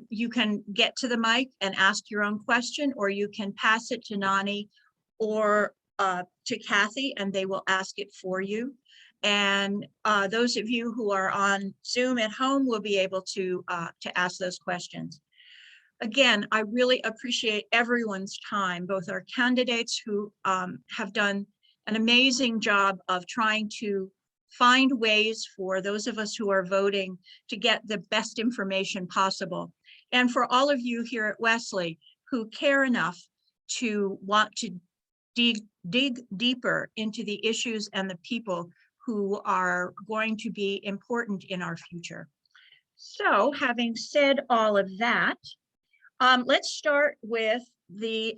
You can get to the mic and ask your own question, or you can pass it to Nani or to Kathy, and they will ask it for you. And those of you who are on Zoom at home will be able to ask those questions. Again, I really appreciate everyone's time, both our candidates who have done an amazing job of trying to find ways for those of us who are voting to get the best information possible. And for all of you here at Wesley who care enough to want to dig deeper into the issues and the people who are going to be important in our future. So having said all of that, let's start with the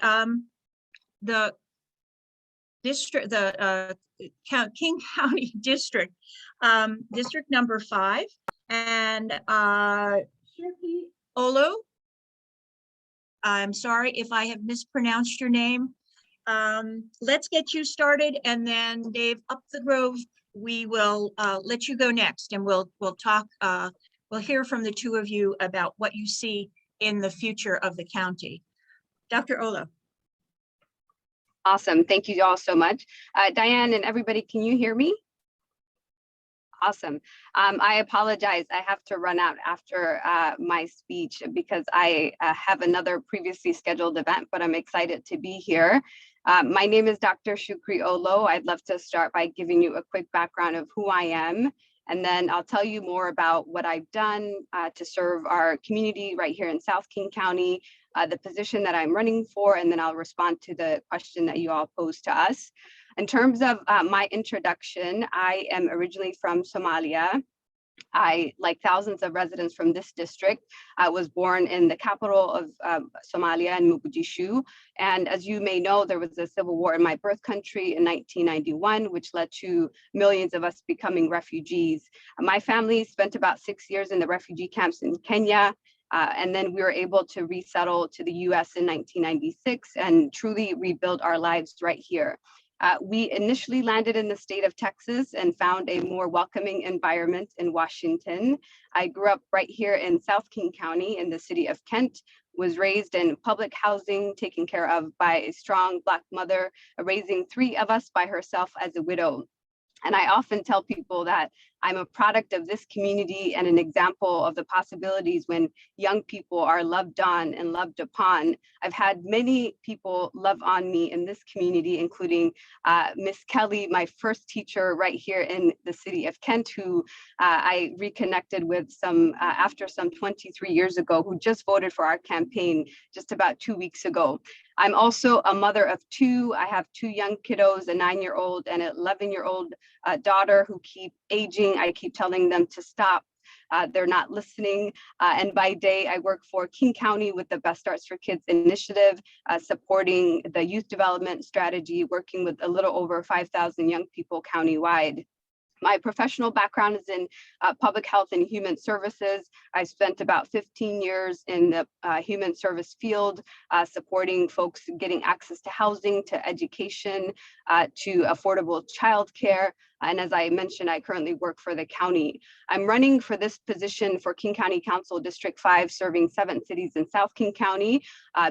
district, the King County District, District number 5, and Shukri Olow. I'm sorry if I have mispronounced your name. Let's get you started, and then Dave Upthegrove, we will let you go next, and we'll talk. We'll hear from the two of you about what you see in the future of the county. Dr. Olow. Awesome. Thank you all so much. Diane and everybody, can you hear me? Awesome. I apologize. I have to run out after my speech because I have another previously scheduled event, but I'm excited to be here. My name is Dr. Shukri Olow. I'd love to start by giving you a quick background of who I am, and then I'll tell you more about what I've done to serve our community right here in South King County, the position that I'm running for, and then I'll respond to the question that you all posed to us. In terms of my introduction, I am originally from Somalia. I, like thousands of residents from this district, was born in the capital of Somalia, in Mogadishu. And as you may know, there was a civil war in my birth country in 1991, which led to millions of us becoming refugees. My family spent about 6 years in the refugee camps in Kenya. And then we were able to resettle to the US in 1996 and truly rebuild our lives right here. We initially landed in the state of Texas and found a more welcoming environment in Washington. I grew up right here in South King County in the city of Kent, was raised in public housing, taken care of by a strong Black mother, raising 3 of us by herself as a widow. And I often tell people that I'm a product of this community and an example of the possibilities when young people are loved on and loved upon. I've had many people love on me in this community, including Miss Kelly, my first teacher right here in the city of Kent, who I reconnected with after some 23 years ago, who just voted for our campaign just about 2 weeks ago. I'm also a mother of 2. I have 2 young kiddos, a 9-year-old and an 11-year-old daughter who keep aging. I keep telling them to stop. They're not listening. And by day, I work for King County with the Best Starts for Kids initiative, supporting the youth development strategy, working with a little over 5,000 young people countywide. My professional background is in public health and human services. I spent about 15 years in the human service field, supporting folks getting access to housing, to education, to affordable childcare. And as I mentioned, I currently work for the county. I'm running for this position for King County Council District 5, serving 7 cities in South King County,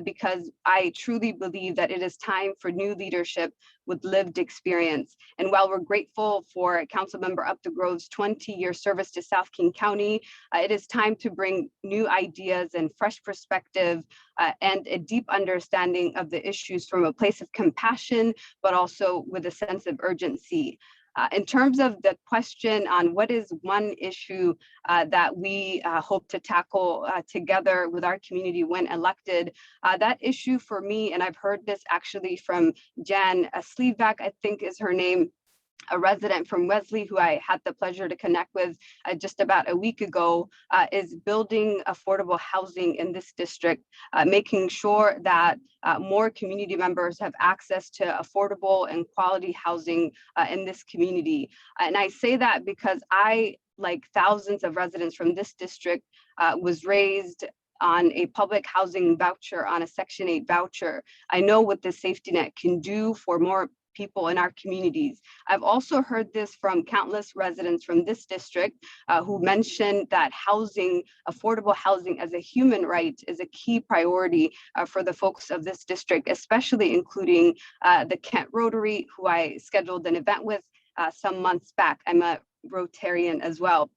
because I truly believe that it is time for new leadership with lived experience. And while we're grateful for Councilmember Upthegrove's 20-year service to South King County, it is time to bring new ideas and fresh perspective and a deep understanding of the issues from a place of compassion, but also with a sense of urgency. In terms of the question on what is one issue that we hope to tackle together with our community when elected, that issue for me, and I've heard this actually from Jan Sleevak, I think is her name, a resident from Wesley who I had the pleasure to connect with just about a week ago, is building affordable housing in this district, making sure that more community members have access to affordable and quality housing in this community. And I say that because I, like thousands of residents from this district, was raised on a public housing voucher, on a Section 8 voucher. I know what the safety net can do for more people in our communities. I've also heard this from countless residents from this district who mentioned that housing, affordable housing as a human right is a key priority for the folks of this district, especially including the Kent Rotary, who I scheduled an event with some months back. I'm a Rotarian as well.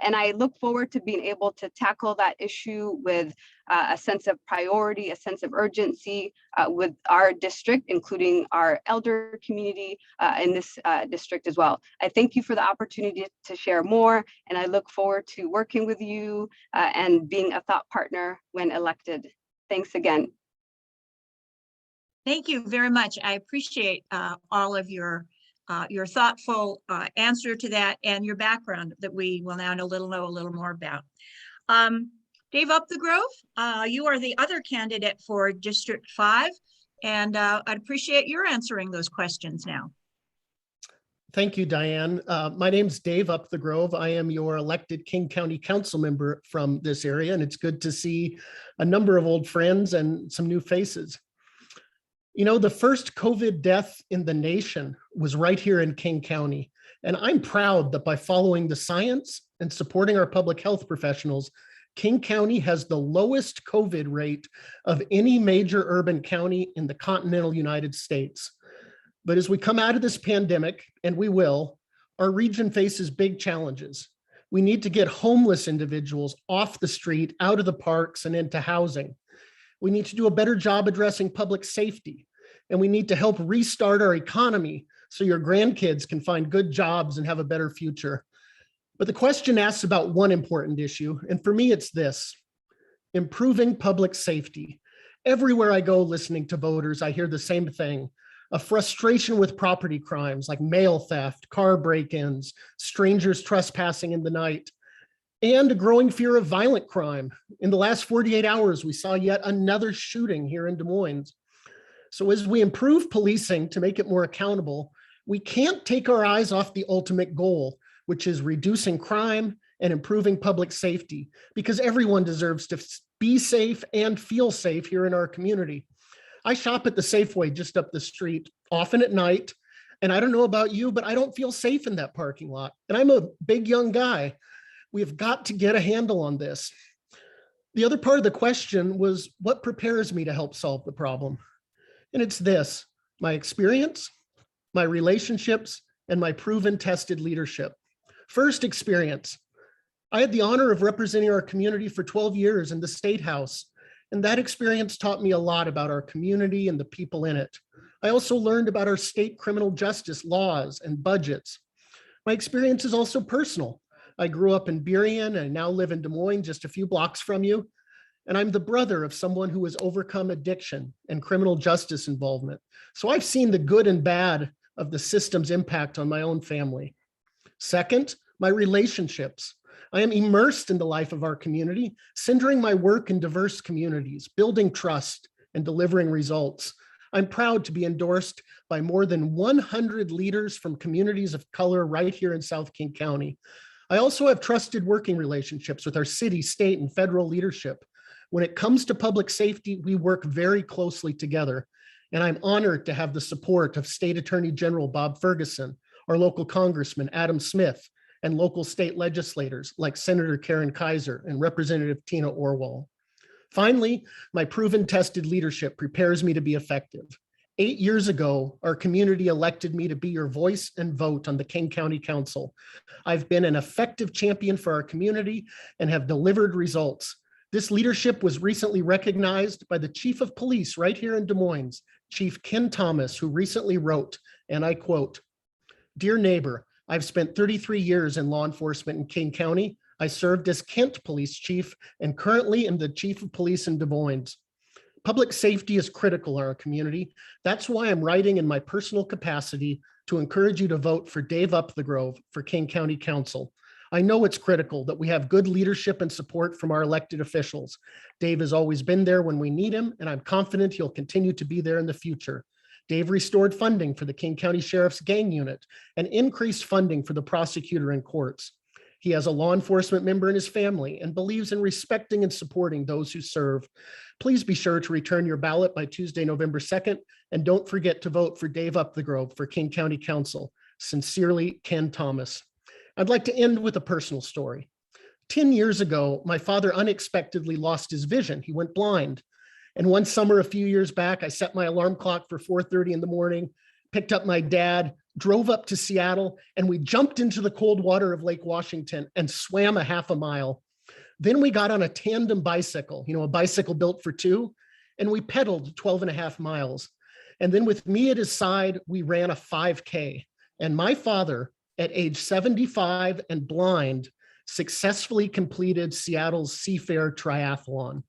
And I look forward to being able to tackle that issue with a sense of priority, a sense of urgency with our district, including our elder community in this district as well. I thank you for the opportunity to share more, and I look forward to working with you and being a thought partner when elected. Thanks again. Thank you very much. I appreciate all of your thoughtful answer to that and your background that we will now know a little more about. Dave Upthegrove, you are the other candidate for District 5, and I'd appreciate your answering those questions now. Thank you, Diane. My name's Dave Upthegrove. I am your elected King County Council member from this area, and it's good to see a number of old friends and some new faces. You know, the first COVID death in the nation was right here in King County. And I'm proud that by following the science and supporting our public health professionals, King County has the lowest COVID rate of any major urban county in the continental United States. But as we come out of this pandemic, and we will, our region faces big challenges. We need to get homeless individuals off the street, out of the parks, and into housing. We need to do a better job addressing public safety, and we need to help restart our economy so your grandkids can find good jobs and have a better future. But the question asks about one important issue, and for me, it's this: improving public safety. Everywhere I go listening to voters, I hear the same thing: a frustration with property crimes like mail theft, car break-ins, strangers trespassing in the night, and a growing fear of violent crime. In the last 48 hours, we saw yet another shooting here in Des Moines. So as we improve policing to make it more accountable, we can't take our eyes off the ultimate goal, which is reducing crime and improving public safety, because everyone deserves to be safe and feel safe here in our community. I shop at the Safeway just up the street, often at night, and I don't know about you, but I don't feel safe in that parking lot. And I'm a big young guy. We've got to get a handle on this. The other part of the question was, what prepares me to help solve the problem? And it's this: my experience, my relationships, and my proven tested leadership. First, experience. I had the honor of representing our community for 12 years in the State House, and that experience taught me a lot about our community and the people in it. I also learned about our state criminal justice laws and budgets. My experience is also personal. I grew up in Burien and now live in Des Moines, just a few blocks from you. And I'm the brother of someone who has overcome addiction and criminal justice involvement. So I've seen the good and bad of the system's impact on my own family. Second, my relationships. I am immersed in the life of our community, centering my work in diverse communities, building trust and delivering results. I'm proud to be endorsed by more than 100 leaders from communities of color right here in South King County. I also have trusted working relationships with our city, state, and federal leadership. When it comes to public safety, we work very closely together, and I'm honored to have the support of State Attorney General Bob Ferguson, our local Congressman Adam Smith, and local state legislators like Senator Karen Kaiser and Representative Tina Orwell. Finally, my proven tested leadership prepares me to be effective. 8 years ago, our community elected me to be your voice and vote on the King County Council. I've been an effective champion for our community and have delivered results. This leadership was recently recognized by the Chief of Police right here in Des Moines, Chief Ken Thomas, who recently wrote, and I quote, "Dear neighbor, I've spent 33 years in law enforcement in King County. I served as Kent Police Chief and currently am the Chief of Police in Des Moines. Public safety is critical in our community. That's why I'm writing in my personal capacity to encourage you to vote for Dave Upthegrove for King County Council. I know it's critical that we have good leadership and support from our elected officials. Dave has always been there when we need him, and I'm confident he'll continue to be there in the future. Dave restored funding for the King County Sheriff's Gang Unit and increased funding for the prosecutor and courts. He has a law enforcement member in his family and believes in respecting and supporting those who serve. Please be sure to return your ballot by Tuesday, November 2nd, and don't forget to vote for Dave Upthegrove for King County Council. Sincerely, Ken Thomas. I'd like to end with a personal story. 10 years ago, my father unexpectedly lost his vision. He went blind. And one summer a few years back, I set my alarm clock for 4:30 in the morning, picked up my dad, drove up to Seattle, and we jumped into the cold water of Lake Washington and swam a half a mile. Then we got on a tandem bicycle, a bicycle built for two, and we pedaled 12 and a half miles. And then with me at his side, we ran a 5K. And my father, at age 75 and blind, successfully completed Seattle's Seafair Triathlon.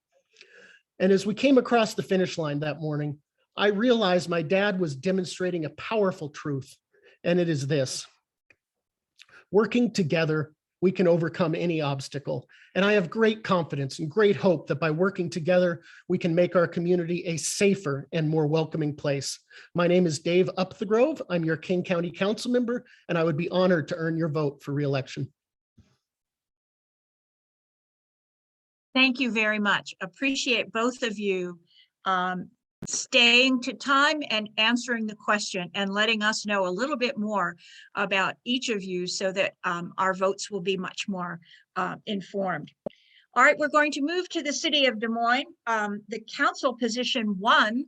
And as we came across the finish line that morning, I realized my dad was demonstrating a powerful truth, and it is this: working together, we can overcome any obstacle. And I have great confidence and great hope that by working together, we can make our community a safer and more welcoming place. My name is Dave Upthegrove. I'm your King County Council member, and I would be honored to earn your vote for re-election. Thank you very much. Appreciate both of you staying to time and answering the question and letting us know a little bit more about each of you so that our votes will be much more informed. All right, we're going to move to the city of Des Moines. The council position 1,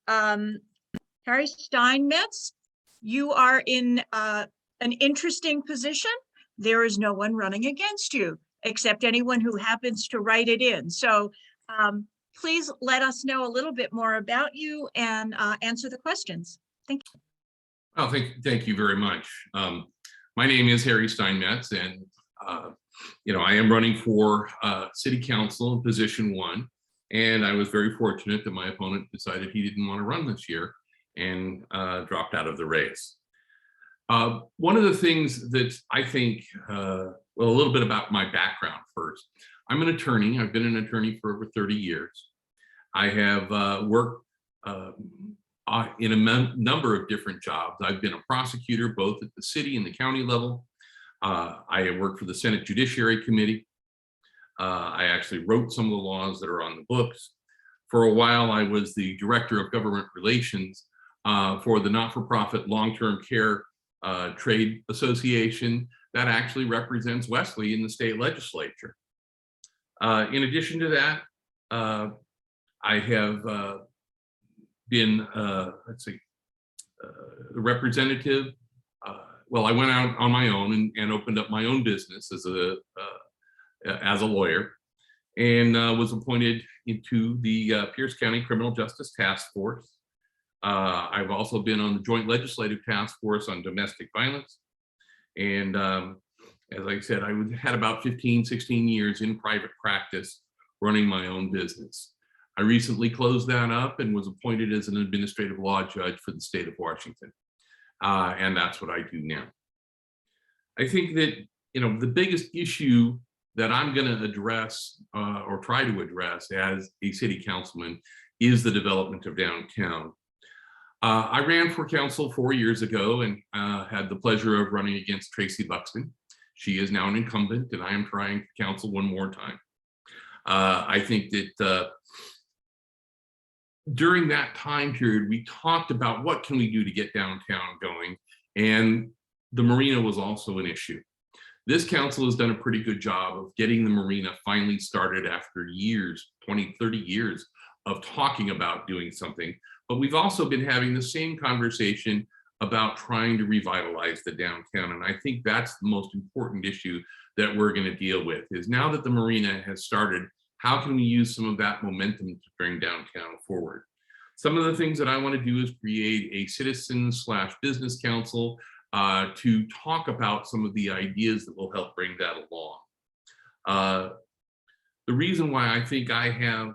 Harry Steinmetz, you are in an interesting position. There is no one running against you, except anyone who happens to write it in. So please let us know a little bit more about you and answer the questions. Thank you. Well, thank you very much. My name is Harry Steinmetz, and I am running for city council in position 1. And I was very fortunate that my opponent decided he didn't want to run this year and dropped out of the race. One of the things that I think, well, a little bit about my background first. I'm an attorney. I've been an attorney for over 30 years. I have worked in a number of different jobs. I've been a prosecutor both at the city and the county level. I have worked for the Senate Judiciary Committee. I actually wrote some of the laws that are on the books. For a while, I was the Director of Government Relations for the not-for-profit long-term care trade association that actually represents Wesley in the state legislature. In addition to that, I have been, the representative. Well, I went out on my own and opened up my own business as a lawyer, and was appointed into the Pierce County Criminal Justice Task Force. I've also been on the Joint Legislative Task Force on Domestic Violence. And as I said, I had about 15, 16 years in private practice running my own business. I recently closed that up and was appointed as an administrative law judge for the state of Washington. And that's what I do now. I think that, the biggest issue that I'm going to address or try to address as a city councilman is the development of downtown. I ran for council 4 years ago and had the pleasure of running against Tracy Buxton. She is now an incumbent, and I am trying for council one more time. I think that during that time period, we talked about what can we do to get downtown going, and the marina was also an issue. This council has done a pretty good job of getting the marina finally started after years, 20, 30 years of talking about doing something. But we've also been having the same conversation about trying to revitalize the downtown. And I think that's the most important issue that we're going to deal with, is now that the marina has started, how can we use some of that momentum to bring downtown forward? Some of the things that I want to do is create a citizen/business council to talk about some of the ideas that will help bring that along. The reason why I think I have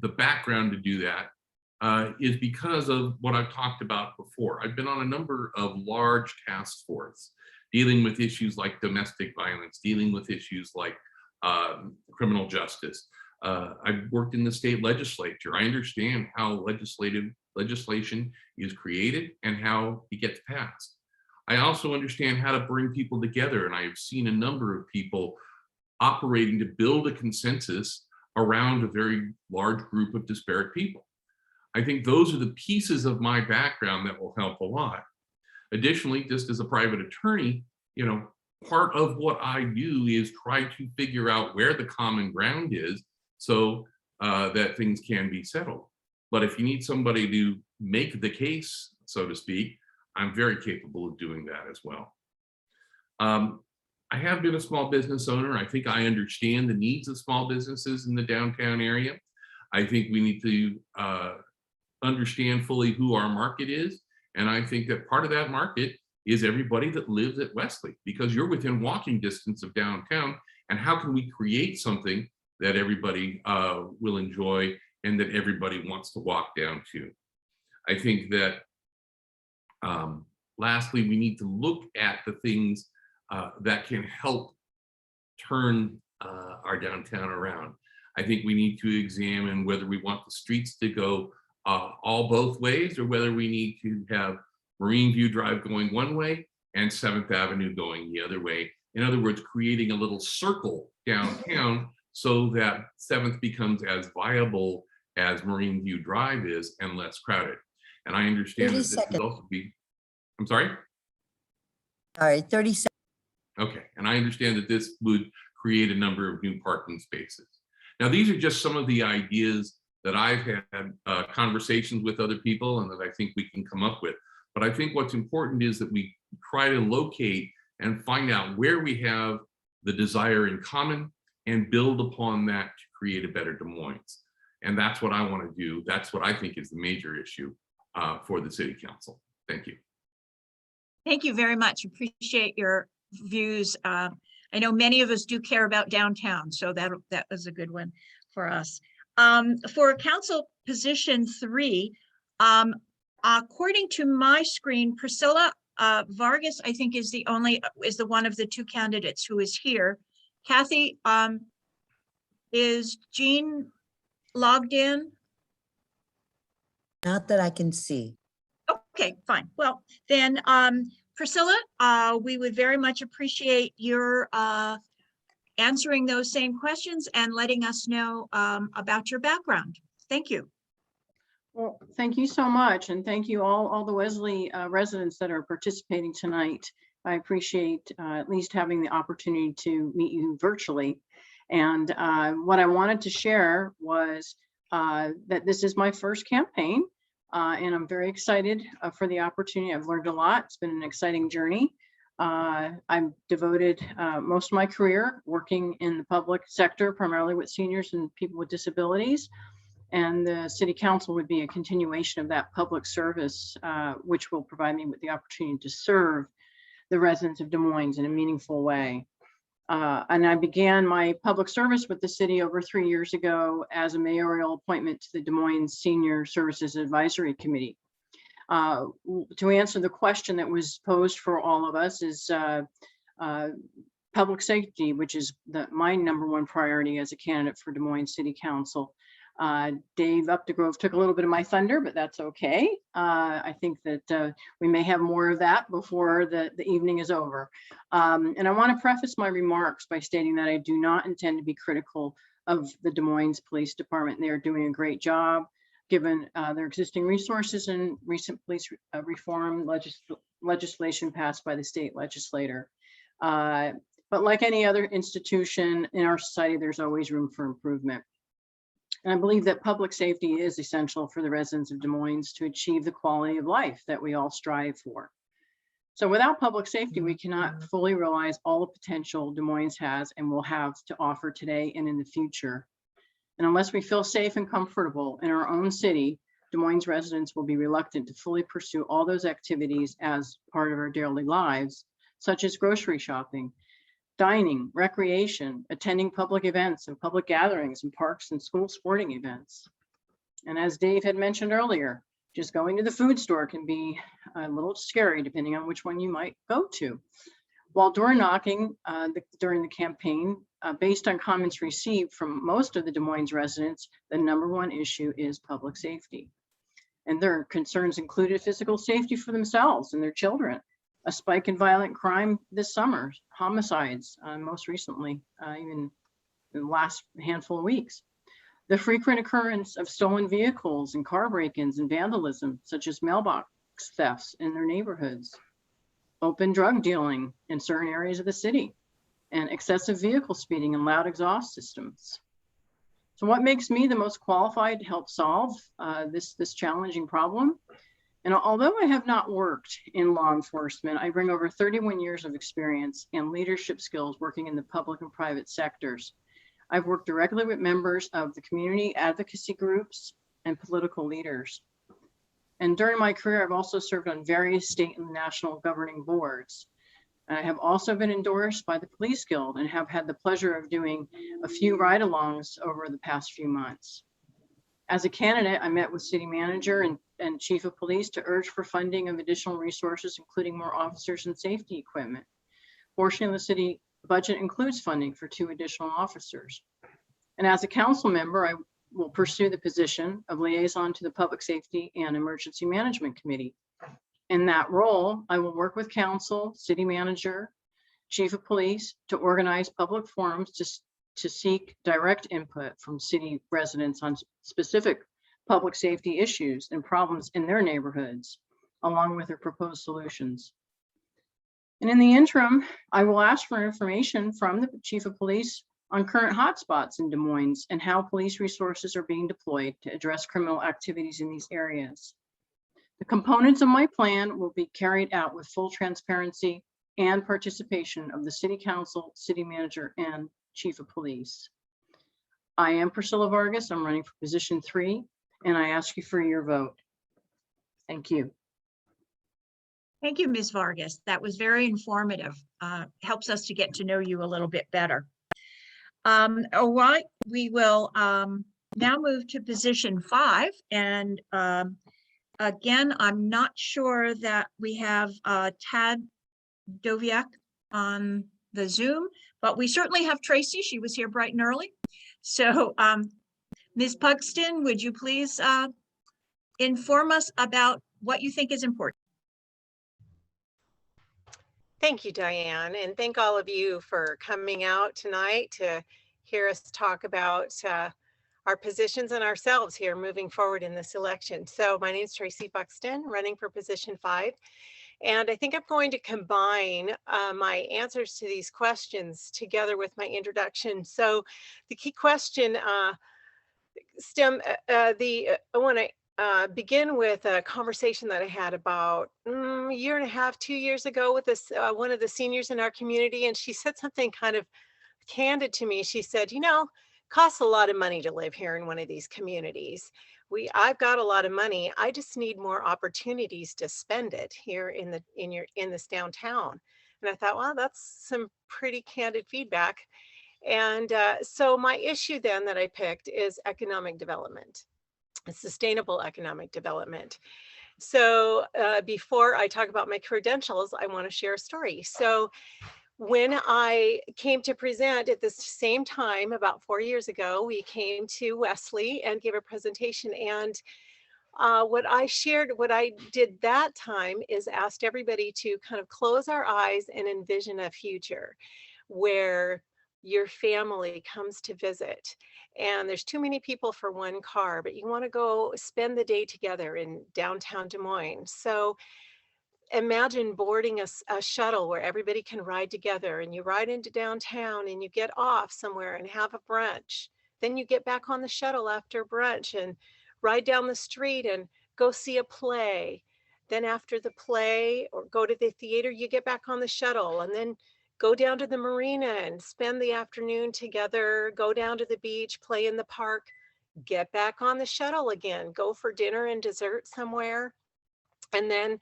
the background to do that is because of what I've talked about before. I've been on a number of large task forces dealing with issues like domestic violence, dealing with issues like criminal justice. I've worked in the state legislature. I understand how legislation is created and how it gets passed. I also understand how to bring people together, and I have seen a number of people operating to build a consensus around a very large group of disparate people. I think those are the pieces of my background that will help a lot. Additionally, just as a private attorney, you know, part of what I do is try to figure out where the common ground is so that things can be settled. But if you need somebody to make the case, so to speak, I'm very capable of doing that as well. I have been a small business owner. I think I understand the needs of small businesses in the downtown area. I think we need to understand fully who our market is. And I think that part of that market is everybody that lives at Wesley, because you're within walking distance of downtown. And how can we create something that everybody will enjoy and that everybody wants to walk down to? I think that lastly, we need to look at the things that can help turn our downtown around. I think we need to examine whether we want the streets to go all both ways, or whether we need to have Marine View Drive going one way and 7th Avenue going the other way. In other words, creating a little circle downtown so that 7th becomes as viable as Marine View Drive is and less crowded. And I understand that this would also be, I'm sorry? All right, 30 seconds. Okay, and I understand that this would create a number of new parking spaces. Now, these are just some of the ideas that I've had conversations with other people and that I think we can come up with. But I think what's important is that we try to locate and find out where we have the desire in common and build upon that to create a better Des Moines. And that's what I want to do. That's what I think is the major issue for the City Council. Thank you. Thank you very much. Appreciate your views. I know many of us do care about downtown, so that was a good one for us. For Council Position 3, according to my screen, Priscilla Vargas, I think, is the one of the two candidates who is here. Kathy, is Jean logged in? Not that I can see. Okay, fine. Well, then, Priscilla, we would very much appreciate your answering those same questions and letting us know about your background. Thank you. Well, thank you so much. And thank you all the Wesley residents that are participating tonight. I appreciate at least having the opportunity to meet you virtually. And what I wanted to share was that this is my first campaign. And I'm very excited for the opportunity. I've learned a lot. It's been an exciting journey. I've devoted most of my career working in the public sector, primarily with seniors and people with disabilities. And the City Council would be a continuation of that public service, which will provide me with the opportunity to serve the residents of Des Moines in a meaningful way. And I began my public service with the city over 3 years ago as a mayoral appointment to the Des Moines Senior Services Advisory Committee. To answer the question that was posed for all of us is public safety, which is my #1 priority as a candidate for Des Moines City Council. Dave Upthegrove took a little bit of my thunder, but that's okay. I think that we may have more of that before the evening is over. And I want to preface my remarks by stating that I do not intend to be critical of the Des Moines Police Department. They are doing a great job given their existing resources and recent police reform legislation passed by the state legislator. But like any other institution in our society, there's always room for improvement. And I believe that public safety is essential for the residents of Des Moines to achieve the quality of life that we all strive for. So without public safety, we cannot fully realize all the potential Des Moines has and will have to offer today and in the future. And unless we feel safe and comfortable in our own city, Des Moines residents will be reluctant to fully pursue all those activities as part of our daily lives, such as grocery shopping, dining, recreation, attending public events and public gatherings and parks and school sporting events. And as Dave had mentioned earlier, just going to the food store can be a little scary depending on which one you might go to. While door knocking during the campaign, based on comments received from most of the Des Moines residents, the #1 issue is public safety. And their concerns included physical safety for themselves and their children, a spike in violent crime this summer, homicides, most recently, even in the last handful of weeks. The frequent occurrence of stolen vehicles and car break-ins and vandalism, such as mailbox thefts in their neighborhoods, open drug dealing in certain areas of the city, and excessive vehicle speeding and loud exhaust systems. So what makes me the most qualified to help solve this challenging problem? And although I have not worked in law enforcement, I bring over 31 years of experience and leadership skills working in the public and private sectors. I've worked directly with members of the community advocacy groups and political leaders. And during my career, I've also served on various state and national governing boards. I have also been endorsed by the Police Guild and have had the pleasure of doing a few ride-alongs over the past few months. As a candidate, I met with city manager and chief of police to urge for funding of additional resources, including more officers and safety equipment. Fortunately, the city budget includes funding for 2 additional officers. And as a council member, I will pursue the position of liaison to the Public Safety and Emergency Management Committee. In that role, I will work with council, city manager, chief of police to organize public forums to seek direct input from city residents on specific public safety issues and problems in their neighborhoods, along with their proposed solutions. And in the interim, I will ask for information from the chief of police on current hotspots in Des Moines and how police resources are being deployed to address criminal activities in these areas. The components of my plan will be carried out with full transparency and participation of the city council, city manager, and chief of police. I am Priscilla Vargas. I'm running for position 3, and I ask you for your vote. Thank you. Thank you, Ms. Vargas. That was very informative. Helps us to get to know you a little bit better. All right, we will now move to position 5. And again, I'm not sure that we have Tad Doviak on the Zoom, but we certainly have Tracy. She was here bright and early. So Ms. Buxton, would you please inform us about what you think is important? Thank you, Diane, and thank all of you for coming out tonight to hear us talk about our positions and ourselves here moving forward in this election. So my name is Traci Buxton, running for position 5. And I think I'm going to combine my answers to these questions together with my introduction. So the key question, I want to begin with a conversation that I had about a year and a half, 2 years ago with this one of the seniors in our community. And she said something kind of candid to me. She said, you know, costs a lot of money to live here in one of these communities. I've got a lot of money. I just need more opportunities to spend it here in this downtown. And I thought, well, that's some pretty candid feedback. And so my issue then that I picked is economic development, sustainable economic development. So before I talk about my credentials, I want to share a story. So when I came to present at this same time, about 4 years ago, we came to Wesley and gave a presentation. And what I did that time is asked everybody to kind of close our eyes and envision a future where your family comes to visit. And there's too many people for one car, but you want to go spend the day together in downtown Des Moines. So imagine boarding a shuttle where everybody can ride together, and you ride into downtown and you get off somewhere and have a brunch. Then you get back on the shuttle after brunch and ride down the street and go see a play. Then after the play or go to the theater, you get back on the shuttle and then go down to the marina and spend the afternoon together, go down to the beach, play in the park, get back on the shuttle again, go for dinner and dessert somewhere. And then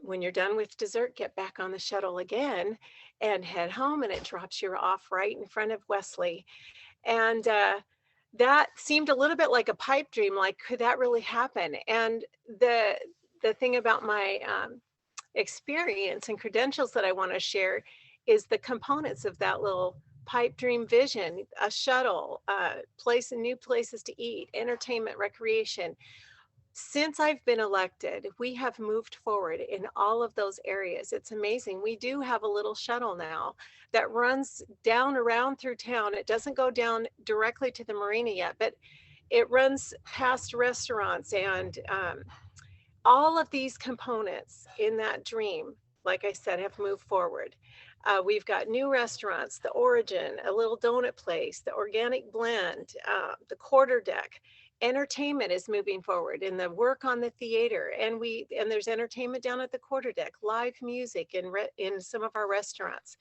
when you're done with dessert, get back on the shuttle again and head home, and it drops you off right in front of Wesley. And that seemed a little bit like a pipe dream, like, could that really happen? And the thing about my experience and credentials that I want to share is the components of that little pipe dream vision: a shuttle, new places to eat, entertainment, recreation. Since I've been elected, we have moved forward in all of those areas. It's amazing. We do have a little shuttle now that runs down around through town. It doesn't go down directly to the marina yet, but it runs past restaurants and all of these components in that dream, like I said, have moved forward. We've got new restaurants, the Origin, a little donut place, the Organic Blend, the Quarter Deck. Entertainment is moving forward in the work on the theater, and there's entertainment down at the Quarter Deck, live music in some of our restaurants.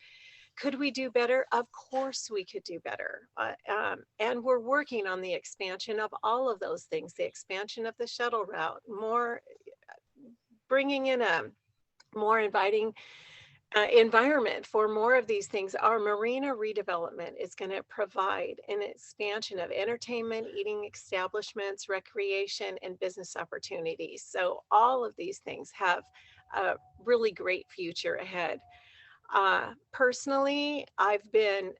Could we do better? Of course we could do better. And we're working on the expansion of all of those things, the expansion of the shuttle route, bringing in a more inviting environment for more of these things. Our marina redevelopment is going to provide an expansion of entertainment, eating establishments, recreation, and business opportunities. So all of these things have a really great future ahead. Personally, I've been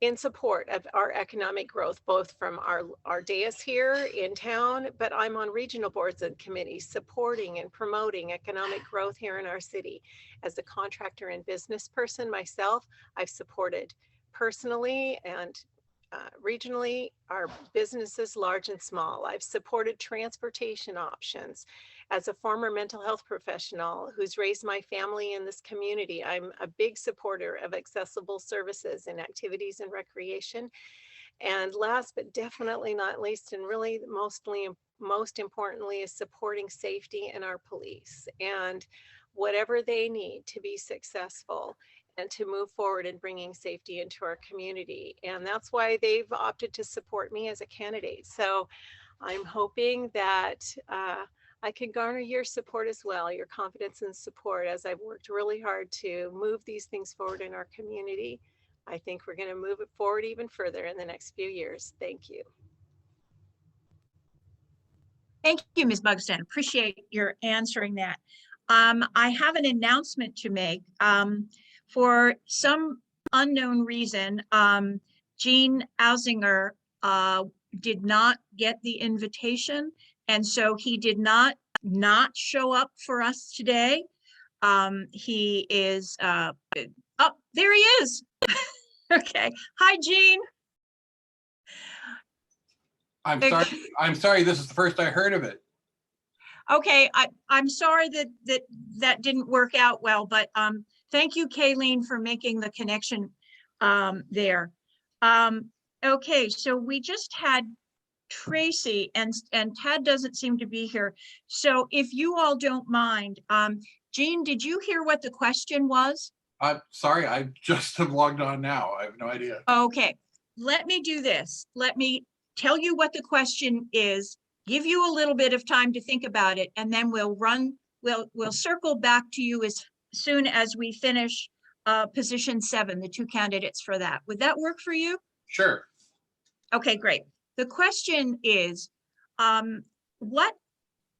in support of our economic growth, both from our dais here in town, but I'm on regional boards and committees supporting and promoting economic growth here in our city. As a contractor and business person myself, I've supported personally and regionally our businesses, large and small. I've supported transportation options. As a former mental health professional who's raised my family in this community, I'm a big supporter of accessible services and activities and recreation. And last but definitely not least, and really most importantly, is supporting safety in our police and whatever they need to be successful and to move forward in bringing safety into our community. And that's why they've opted to support me as a candidate. So I'm hoping that I can garner your support as well, your confidence and support, as I've worked really hard to move these things forward in our community. I think we're going to move it forward even further in the next few years. Thank you. Thank you, Ms. Buxton. Appreciate your answering that. I have an announcement to make. For some unknown reason, Gene Achziger did not get the invitation, and so he did not show up for us today. He is oh, there he is. Okay. Hi, Gene. I'm sorry. This is the first I heard of it. Okay, I'm sorry that didn't work out well, but thank you, Kayleen, for making the connection there. Okay, so we just had Tracy and Tad doesn't seem to be here. So if you all don't mind, Jean, did you hear what the question was? I'm sorry, I just have logged on now. I have no idea. Okay, let me do this. Let me tell you what the question is, give you a little bit of time to think about it, and then we'll circle back to you as soon as we finish position 7, the 2 candidates for that. Would that work for you? Sure. Okay, great. The question is, what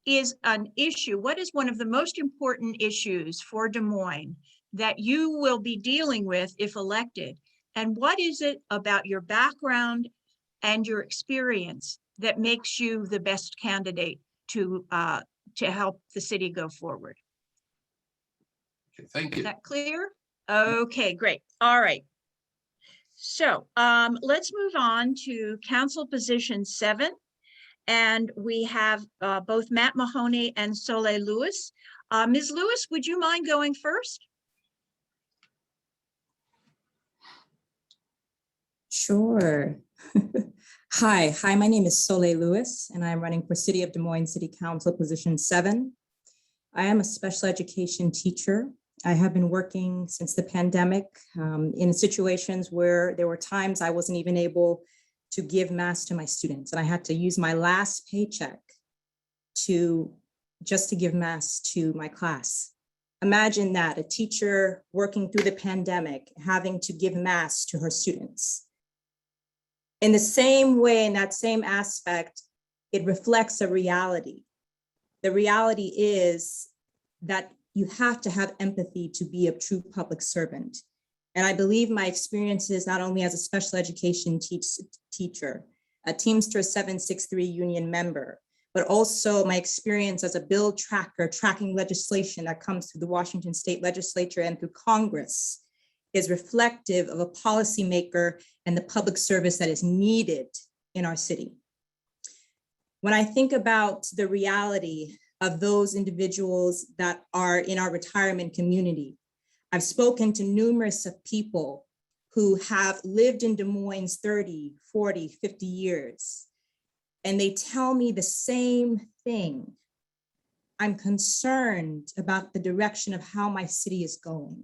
is an issue? What is one of the most important issues for Des Moines that you will be dealing with if elected? And what is it about your background and your experience that makes you the best candidate to help the city go forward? Okay, thank you. Is that clear? Okay, great. All right. So let's move on to council position 7. And we have both Matt Mahoney and Soleil Lewis. Ms. Lewis, would you mind going first? Sure. Hi, my name is Soleil Lewis, and I'm running for City of Des Moines City Council position 7. I am a special education teacher. I have been working since the pandemic in situations where there were times I wasn't even able to give mass to my students, and I had to use my last paycheck just to give mass to my class. Imagine that, a teacher working through the pandemic, having to give mass to her students. In the same way, in that same aspect, it reflects a reality. The reality is that you have to have empathy to be a true public servant. And I believe my experiences, not only as a special education teacher, a Teamster 763 union member, but also my experience as a bill tracker, tracking legislation that comes through the Washington State Legislature and through Congress, is reflective of a policymaker and the public service that is needed in our city. When I think about the reality of those individuals that are in our retirement community, I've spoken to numerous of people who have lived in Des Moines 30, 40, 50 years, and they tell me the same thing. I'm concerned about the direction of how my city is going.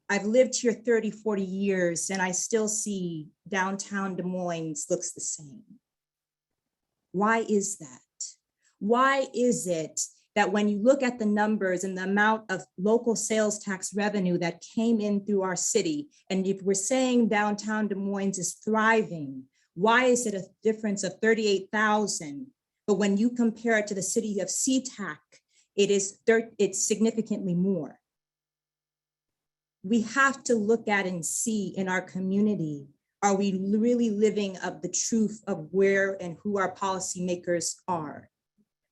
I've lived here 30, 40 years, and I still see downtown Des Moines looks the same. Why is that? Why is it that when you look at the numbers and the amount of local sales tax revenue that came in through our city, and if we're saying downtown Des Moines is thriving, why is it a difference of 38,000? But when you compare it to the city of SeaTac, it's significantly more. We have to look at and see in our community, are we really living up the truth of where and who our policymakers are?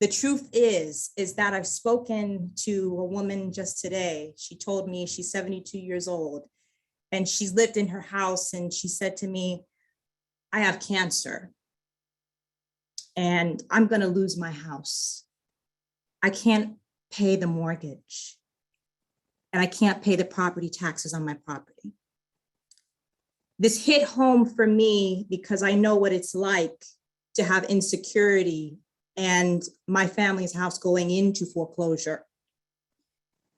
The truth is that I've spoken to a woman just today. She told me she's 72 years old and she's lived in her house, and she said to me, I have cancer and I'm gonna lose my house. I can't pay the mortgage and I can't pay the property taxes on my property. This hit home for me because I know what it's like to have insecurity and my family's house going into foreclosure.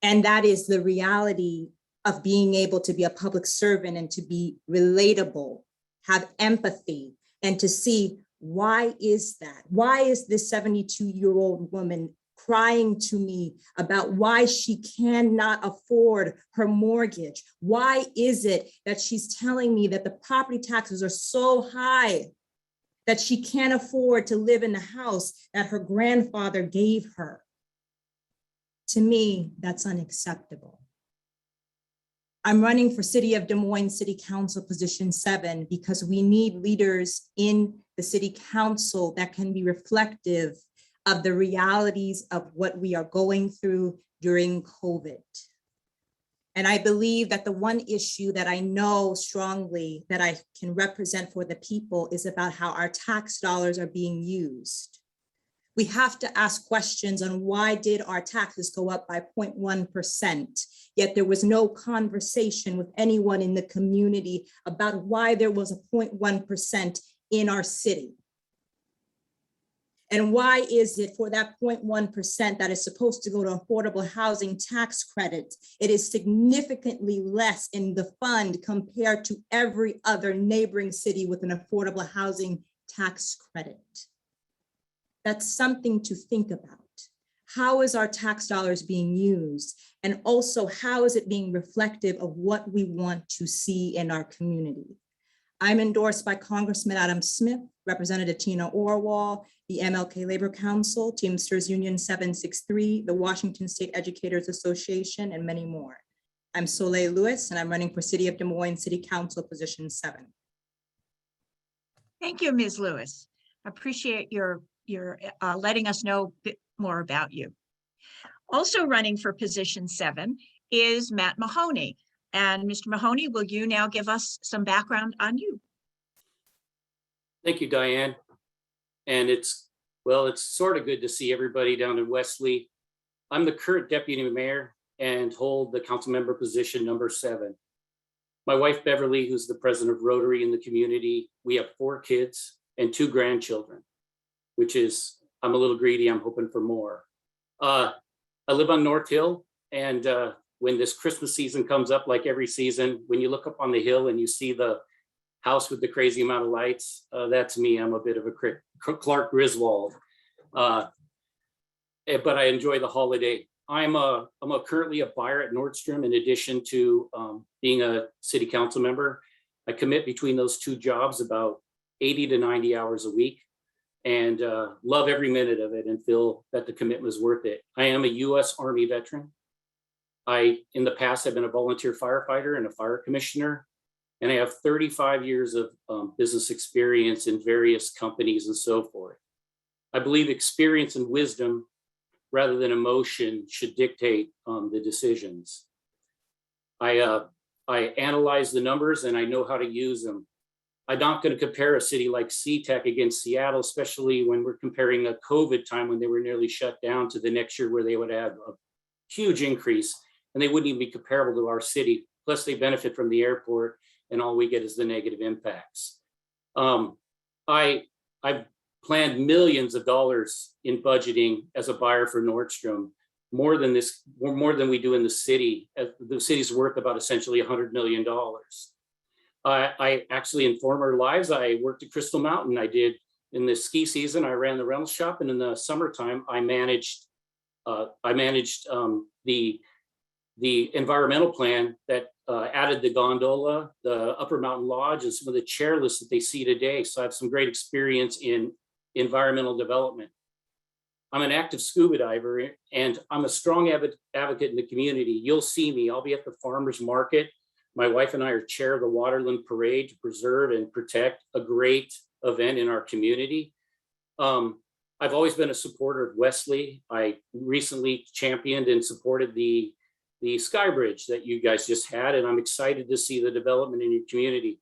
And that is the reality of being able to be a public servant and to be relatable, have empathy, and to see, why is that? Why is this 72-year-old woman crying to me about why she cannot afford her mortgage? Why is it that she's telling me that the property taxes are so high that she can't afford to live in the house that her grandfather gave her? To me, that's unacceptable. I'm running for City of Des Moines City Council position 7 because we need leaders in the City Council that can be reflective of the realities of what we are going through during COVID. And I believe that the one issue that I know strongly that I can represent for the people is about how our tax dollars are being used. We have to ask questions on why did our taxes go up by 0.1%, yet there was no conversation with anyone in the community about why there was a 0.1% in our city. And why is it for that 0.1% that is supposed to go to affordable housing tax credit, it is significantly less in the fund compared to every other neighboring city with an affordable housing tax credit? That's something to think about. How is our tax dollars being used? And also, how is it being reflective of what we want to see in our community? I'm endorsed by Congressman Adam Smith, Representative Tina Orwell, the MLK Labor Council, Teamsters Union 763, the Washington State Educators Association, and many more. I'm Soleil Lewis, and I'm running for City of Des Moines City Council position 7. Thank you, Ms. Lewis. I appreciate your letting us know a bit more about you. Also running for position 7 is Matt Mahoney. And Mr. Mahoney, will you now give us some background on you? Thank you, Diane. And it's sort of good to see everybody down in Wesley. I'm the current deputy mayor and hold the council member position number 7. My wife, Beverly, who's the president of Rotary in the community, we have 4 kids and 2 grandchildren, which is, I'm a little greedy, I'm hoping for more. I live on North Hill, and when this Christmas season comes up, like every season, when you look up on the hill and you see the house with the crazy amount of lights, that's me. I'm a bit of a Clark Griswold, but I enjoy the holiday. I'm currently a buyer at Nordstrom in addition to being a city council member. I commit between those 2 jobs about 80 to 90 hours a week, and love every minute of it and feel that the commitment is worth it. I am a U.S. Army veteran. In the past, have been a volunteer firefighter and a fire commissioner, and I have 35 years of business experience in various companies and so forth. I believe experience and wisdom rather than emotion should dictate the decisions. I analyze the numbers and I know how to use them. I'm not going to compare a city like SeaTac against Seattle, especially when we're comparing a COVID time when they were nearly shut down to the next year where they would have a huge increase and they wouldn't even be comparable to our city. Plus they benefit from the airport and all we get is the negative impacts. I've planned millions of dollars in budgeting as a buyer for Nordstrom, more than we do in the city. The city's worth about essentially $100 million. I actually, in former lives, I worked at Crystal Mountain. I did in the ski season, I ran the rental shop, and in the summertime, I managed the environmental plan that added the gondola, the Upper Mountain Lodge, and some of the chairlifts that they see today. So I have some great experience in environmental development. I'm an active scuba diver, and I'm a strong advocate in the community. You'll see me. I'll be at the farmers market. My wife and I are chair of the Waterland Parade to preserve and protect a great event in our community. I've always been a supporter of Wesley. I recently championed and supported the Sky Bridge that you guys just had, and I'm excited to see the development in your community.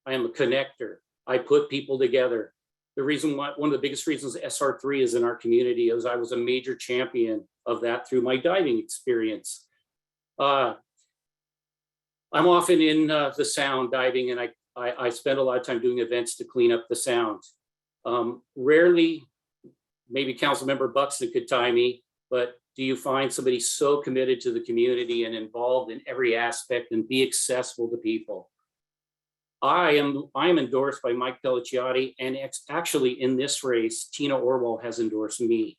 I am a connector. I put people together. The reason why, one of the biggest reasons SR3 is in our community is I was a major champion of that through my diving experience. I'm often in the sound diving, and I spend a lot of time doing events to clean up the sound. Rarely, maybe Councilmember Buxton could tie me, but do you find somebody so committed to the community and involved in every aspect and be accessible to people? I am endorsed by Mike Pelliciotti, and actually in this race, Tina Orwell has endorsed me.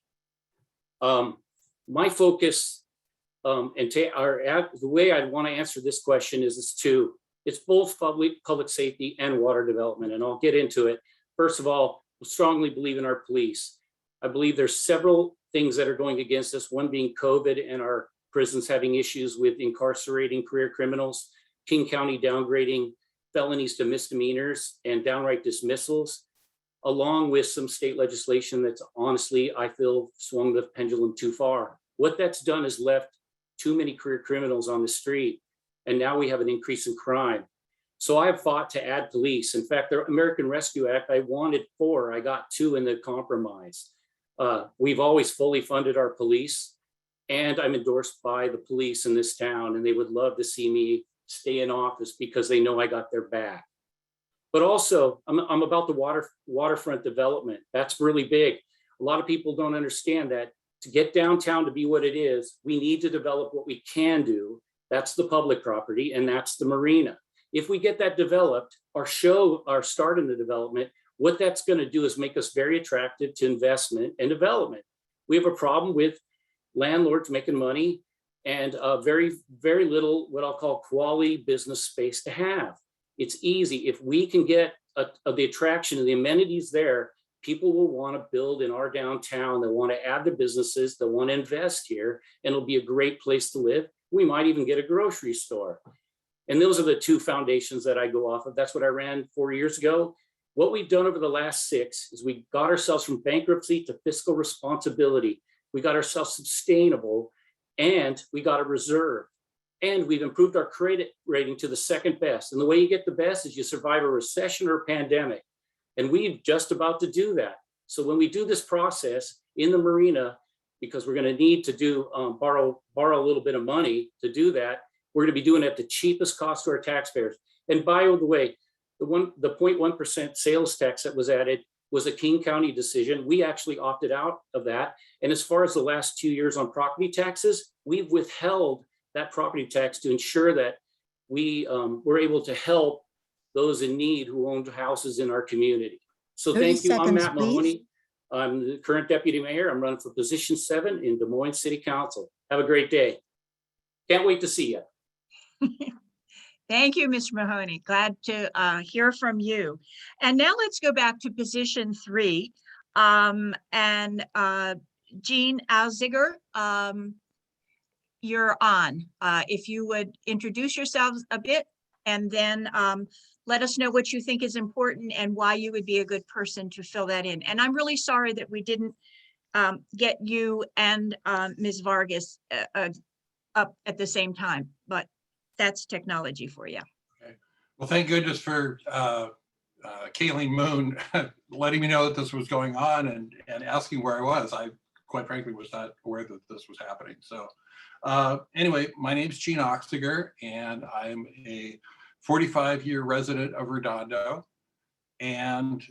My focus the way I want to answer this question is it's both public safety and water development, and I'll get into it. First of all, I strongly believe in our police. I believe there's several things that are going against us, one being COVID and our prisons having issues with incarcerating career criminals, King County downgrading felonies to misdemeanors and downright dismissals, along with some state legislation that's honestly, I feel, swung the pendulum too far. What that's done is left too many career criminals on the street, and now we have an increase in crime. So I have fought to add police. In fact, the American Rescue Act, I wanted 4, I got 2 in the compromise. We've always fully funded our police, and I'm endorsed by the police in this town, and they would love to see me stay in office because they know I got their back. But also, I'm about the waterfront development. That's really big. A lot of people don't understand that to get downtown to be what it is, we need to develop what we can do. That's the public property, and that's the marina. If we get that developed, our start in the development, what that's going to do is make us very attractive to investment and development. We have a problem with landlords making money and very, very little what I'll call quality business space to have. It's easy. If we can get the attraction and the amenities there, people will want to build in our downtown. They want to add the businesses. They want to invest here, and it'll be a great place to live. We might even get a grocery store. And those are the 2 foundations that I go off of. That's what I ran 4 years ago. What we've done over the last 6 is we got ourselves from bankruptcy to fiscal responsibility. We got ourselves sustainable, and we got a reserve. And we've improved our credit rating to the 2nd best. And the way you get the best is you survive a recession or a pandemic. And we're just about to do that. So when we do this process in the marina, because we're going to need to do borrow a little bit of money to do that, we're going to be doing it at the cheapest cost to our taxpayers. And by the way, the 0.1% sales tax that was added was a King County decision. We actually opted out of that. And as far as the last 2 years on property taxes, we've withheld that property tax to ensure that we were able to help those in need who owned houses in our community. So 30 thank you. I'm seconds, Matt please. Mahoney. I'm the current deputy mayor. I'm running for position 7 in Des Moines City Council. Have a great day. Can't wait to see you. Thank you, Mr. Mahoney. Glad to hear from you. And now let's go back to position 3. Jean Achziger, you're on. If you would introduce yourselves a bit, and then let us know what you think is important and why you would be a good person to fill that in. And I'm really sorry that we didn't get you and Ms. Vargas up at the same time, but that's technology for you. Okay. Well, thank goodness for Kayleen Moon letting me know that this was going on and asking where I was. I quite frankly was not aware that this was happening. So anyway, my name's Gene Achziger, and I'm a 45-year resident of Redondo. And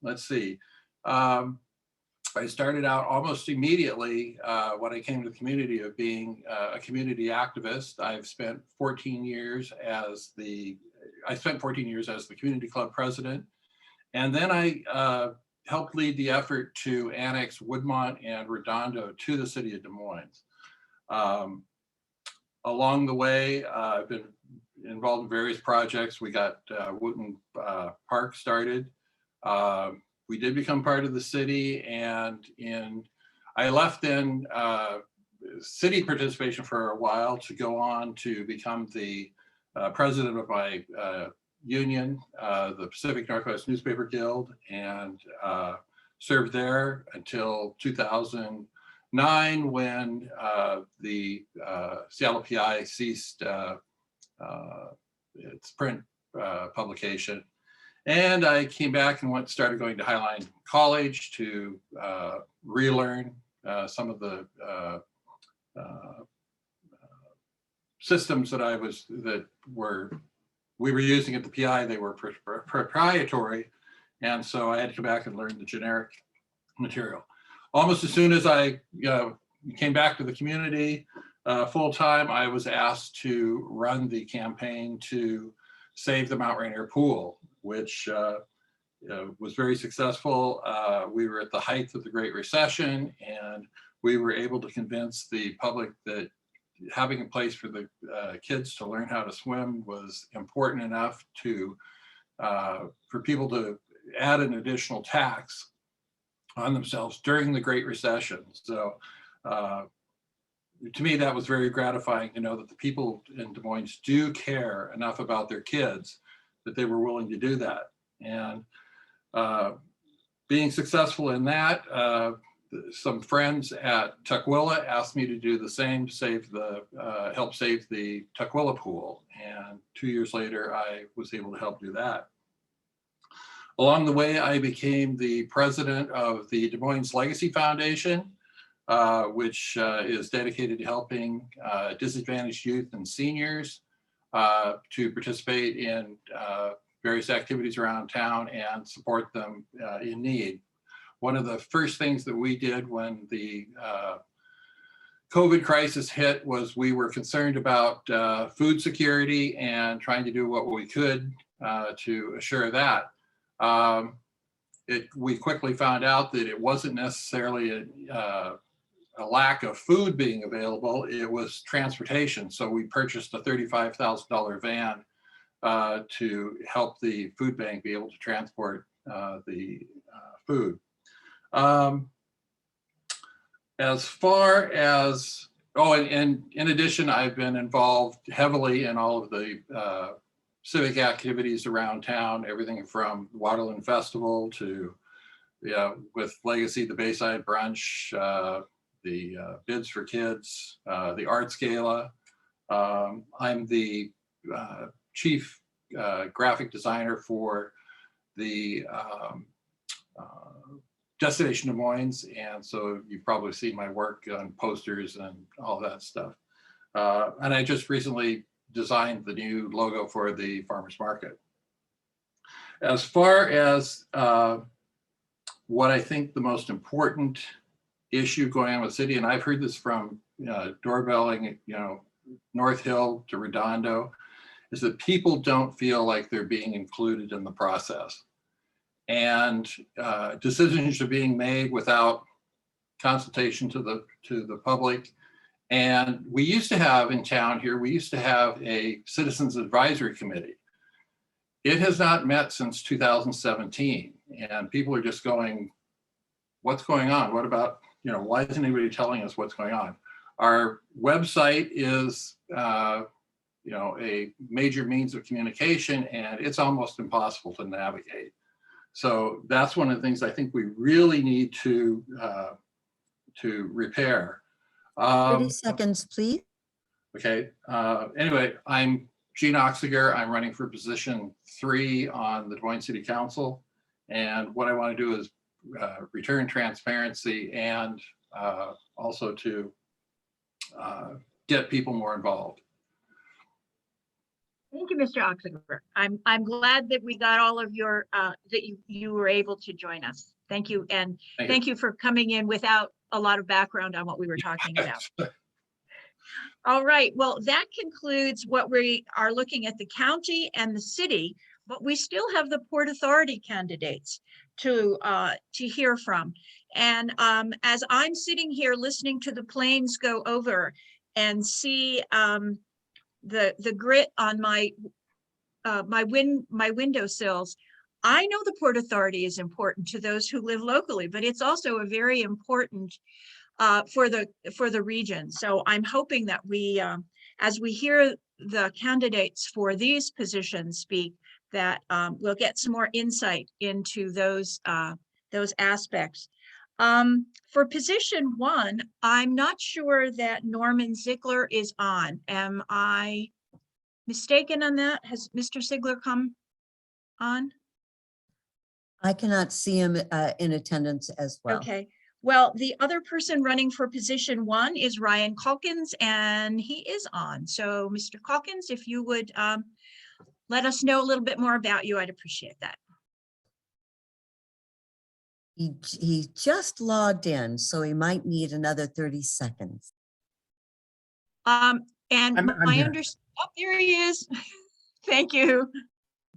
let's see, I started out almost immediately when I came to the community of being a community activist. I've spent 14 years as the community club president. And then I helped lead the effort to annex Woodmont and Redondo to the city of Des Moines. Along the way, I've been involved in various projects. We got Wooten Park started. We did become part of the city, and I left then city participation for a while to go on to become the president of my union, the Pacific Northwest Newspaper Guild, and served there until 2009 when the Seattle PI ceased its print publication. And I came back and started going to Highline College to relearn some of the systems that we were using at the PI. They were proprietary, and so I had to come back and learn the generic material. Almost as soon as I came back to the community full time, I was asked to run the campaign to save the Mount Rainier Pool, which was very successful. We were at the height of the Great Recession, and we were able to convince the public that having a place for the kids to learn how to swim was important enough for people to add an additional tax on themselves during the Great Recession. So to me, that was very gratifying to know that the people in Des Moines do care enough about their kids that they were willing to do that. And being successful in that, some friends at Tukwila asked me to do the same to help save the Tukwila Pool. And 2 years later, I was able to help do that. Along the way, I became the president of the Des Moines Legacy Foundation, which is dedicated to helping disadvantaged youth and seniors to participate in various activities around town and support them in need. One of the first things that we did when the COVID crisis hit was we were concerned about food security and trying to do what we could to assure that. We quickly found out that it wasn't necessarily a lack of food being available, it was transportation. So we purchased a $35,000 van to help the food bank be able to transport the food. As far as, and in addition, I've been involved heavily in all of the civic activities around town, everything from Waterland Festival to, with Legacy, the Bayside Brunch, the Bids for Kids, the Arts Gala. I'm the chief graphic designer for the Destination Des Moines, and so you've probably seen my work on posters and all that stuff. And I just recently designed the new logo for the farmers market. As far as what I think the most important issue going on with the city, and I've heard this from doorbelling, North Hill to Redondo, is that people don't feel like they're being included in the process. And decisions are being made without consultation to the public. And we used to have in town here, we used to have a citizens advisory committee. It has not met since 2017. And people are just going, what's going on? What about, why isn't anybody telling us what's going on? Our website is you know, a major means of communication, and it's almost impossible to navigate. So that's one of the things I think we really need to repair. 30 seconds, please. Okay. Anyway, I'm Gene Achziger. I'm running for position 3 on the Des Moines City Council. And what I want to do is return transparency and also to get people more involved. Thank you, Mr. Achziger. I'm glad that we got all of your, that you were able to join us. Thank you. And thank you for coming in without a lot of background on what we were talking about. All right, well, that concludes what we are looking at, the county and the city, but we still have the Port Authority candidates to hear from. And as I'm sitting here listening to the planes go over and see the grit on my windowsills, I know the Port Authority is important to those who live locally, but it's also a very important for the region. So I'm hoping that we, as we hear the candidates for these positions speak, that we'll get some more insight into those aspects. For position 1, I'm not sure that Norman Ziegler is on. Am I mistaken on that? Has Mr. Ziegler come on? I cannot see him in attendance as well. Okay. Well, the other person running for position 1 is Ryan Calkins, and he is on. So, Mr. Calkins, if you would let us know a little bit more about you, I'd appreciate that. He just logged in, so he might need another 30 seconds. And I'm my here. oh, there he is. Thank you.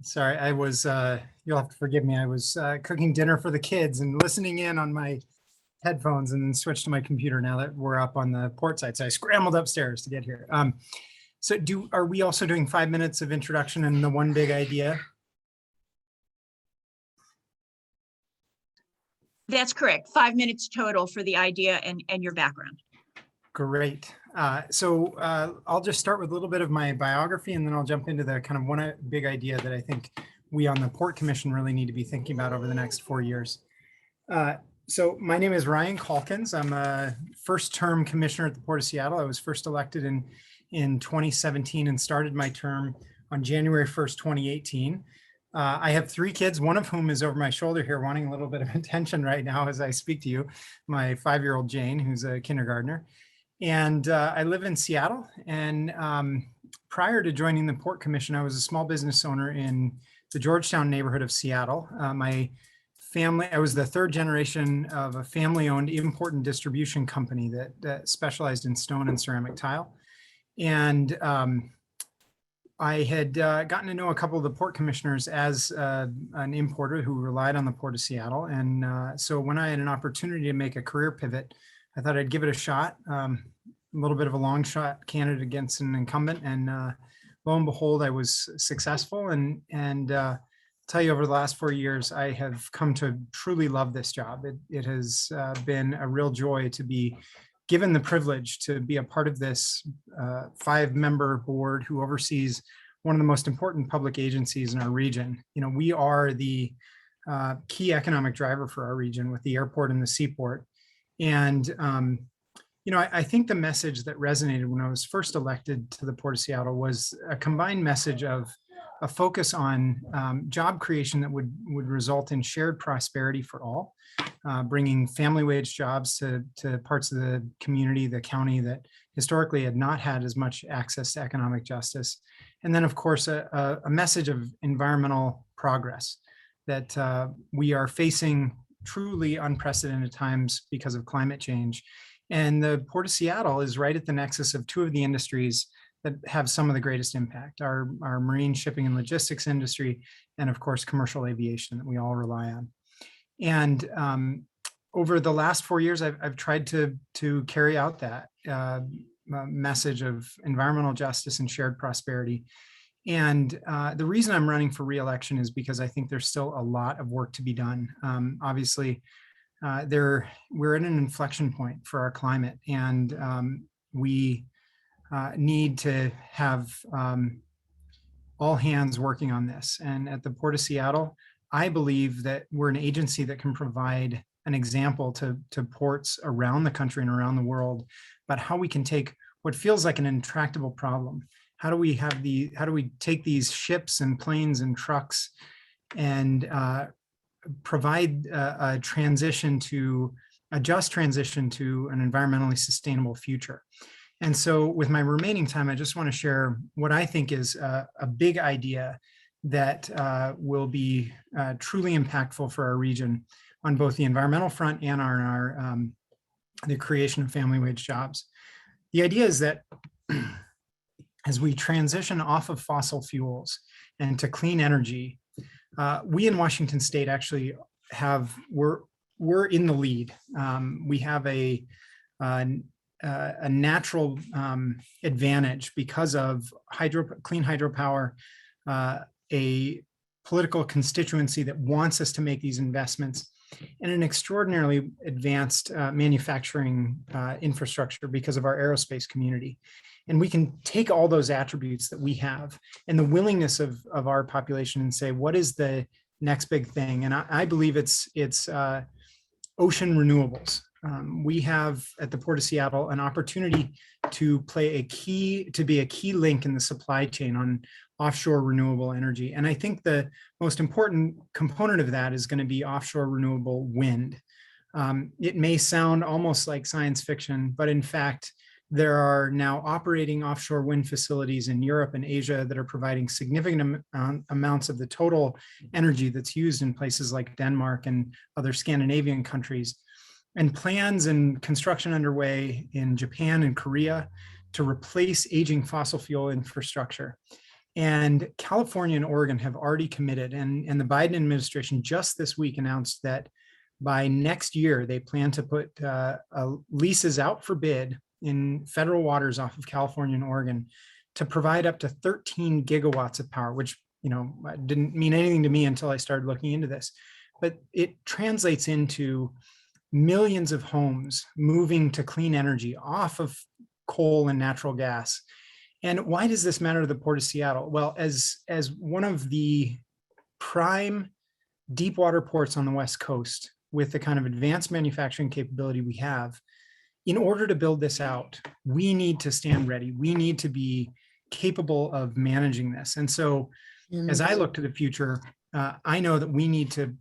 Sorry, I was, you'll have to forgive me. I was cooking dinner for the kids and listening in on my headphones and then switched to my computer now that we're up on the port side. So I scrambled upstairs to get here. So are we also doing 5 minutes of introduction and the one big idea? That's correct. 5 minutes total for the idea and your background. Great. So I'll just start with a little bit of my biography, and then I'll jump into the kind of one big idea that I think we on the Port Commission really need to be thinking about over the next 4 years. So my name is Ryan Calkins. I'm a first-term commissioner at the Port of Seattle. I was first elected in 2017 and started my term on January 1st, 2018. I have 3 kids, one of whom is over my shoulder here wanting a little bit of attention right now as I speak to you, my 5-year-old Jane, who's a kindergartner. And I live in Seattle. And prior to joining the Port Commission, I was a small business owner in the Georgetown neighborhood of Seattle. My family, I was the 3rd generation of a family-owned import and distribution company that specialized in stone and ceramic tile. And I had gotten to know a couple of the port commissioners as an importer who relied on the Port of Seattle. And so when I had an opportunity to make a career pivot, I thought I'd give it a shot, a little bit of a long shot candidate against an incumbent. And lo and behold, I was successful. And tell you, over the last 4 years, I have come to truly love this job. It has been a real joy to be given the privilege to be a part of this 5-member board who oversees one of the most important public agencies in our region. You know, we are the key economic driver for our region with the airport and the seaport. And, you know, I think the message that resonated when I was first elected to the Port of Seattle was a combined message of a focus on job creation that would result in shared prosperity for all, bringing family wage jobs to parts of the community, the county that historically had not had as much access to economic justice. And then, of course, a message of environmental progress, that we are facing truly unprecedented times because of climate change. And the Port of Seattle is right at the nexus of 2 of the industries that have some of the greatest impact, our marine shipping and logistics industry, and of course, commercial aviation that we all rely on. And over the last 4 years, I've tried to carry out that message of environmental justice and shared prosperity. And the reason I'm running for re-election is because I think there's still a lot of work to be done. Obviously, we're at an inflection point for our climate, and we need to have all hands working on this. And at the Port of Seattle, I believe that we're an agency that can provide an example to ports around the country and around the world about how we can take what feels like an intractable problem. How do we take these ships and planes and trucks and provide a just transition to an environmentally sustainable future? And so with my remaining time, I just want to share what I think is a big idea that will be truly impactful for our region on both the environmental front and on the creation of family wage jobs. The idea is that as we transition off of fossil fuels and to clean energy, we in Washington State actually we're in the lead. We have a natural advantage because of clean hydropower, a political constituency that wants us to make these investments, and an extraordinarily advanced manufacturing infrastructure because of our aerospace community. And we can take all those attributes that we have and the willingness of our population and say, what is the next big thing? And I believe it's ocean renewables. We have at the Port of Seattle an opportunity to be a key link in the supply chain on offshore renewable energy. And I think the most important component of that is going to be offshore renewable wind. It may sound almost like science fiction, but in fact, there are now operating offshore wind facilities in Europe and Asia that are providing significant amounts of the total energy that's used in places like Denmark and other Scandinavian countries. And plans and construction underway in Japan and Korea to replace aging fossil fuel infrastructure. And California and Oregon have already committed, and the Biden administration just this week announced that by next year, they plan to put leases out for bid in federal waters off of California and Oregon to provide up to 13 gigawatts of power, which didn't mean anything to me until I started looking into this. But it translates into millions of homes moving to clean energy off of coal and natural gas. And why does this matter to the Port of Seattle? Well, as one of the prime deep water ports on the West Coast with the kind of advanced manufacturing capability we have, in order to build this out, we need to stand ready. We need to be capable of managing this. And so as I look to the future, I know that we need to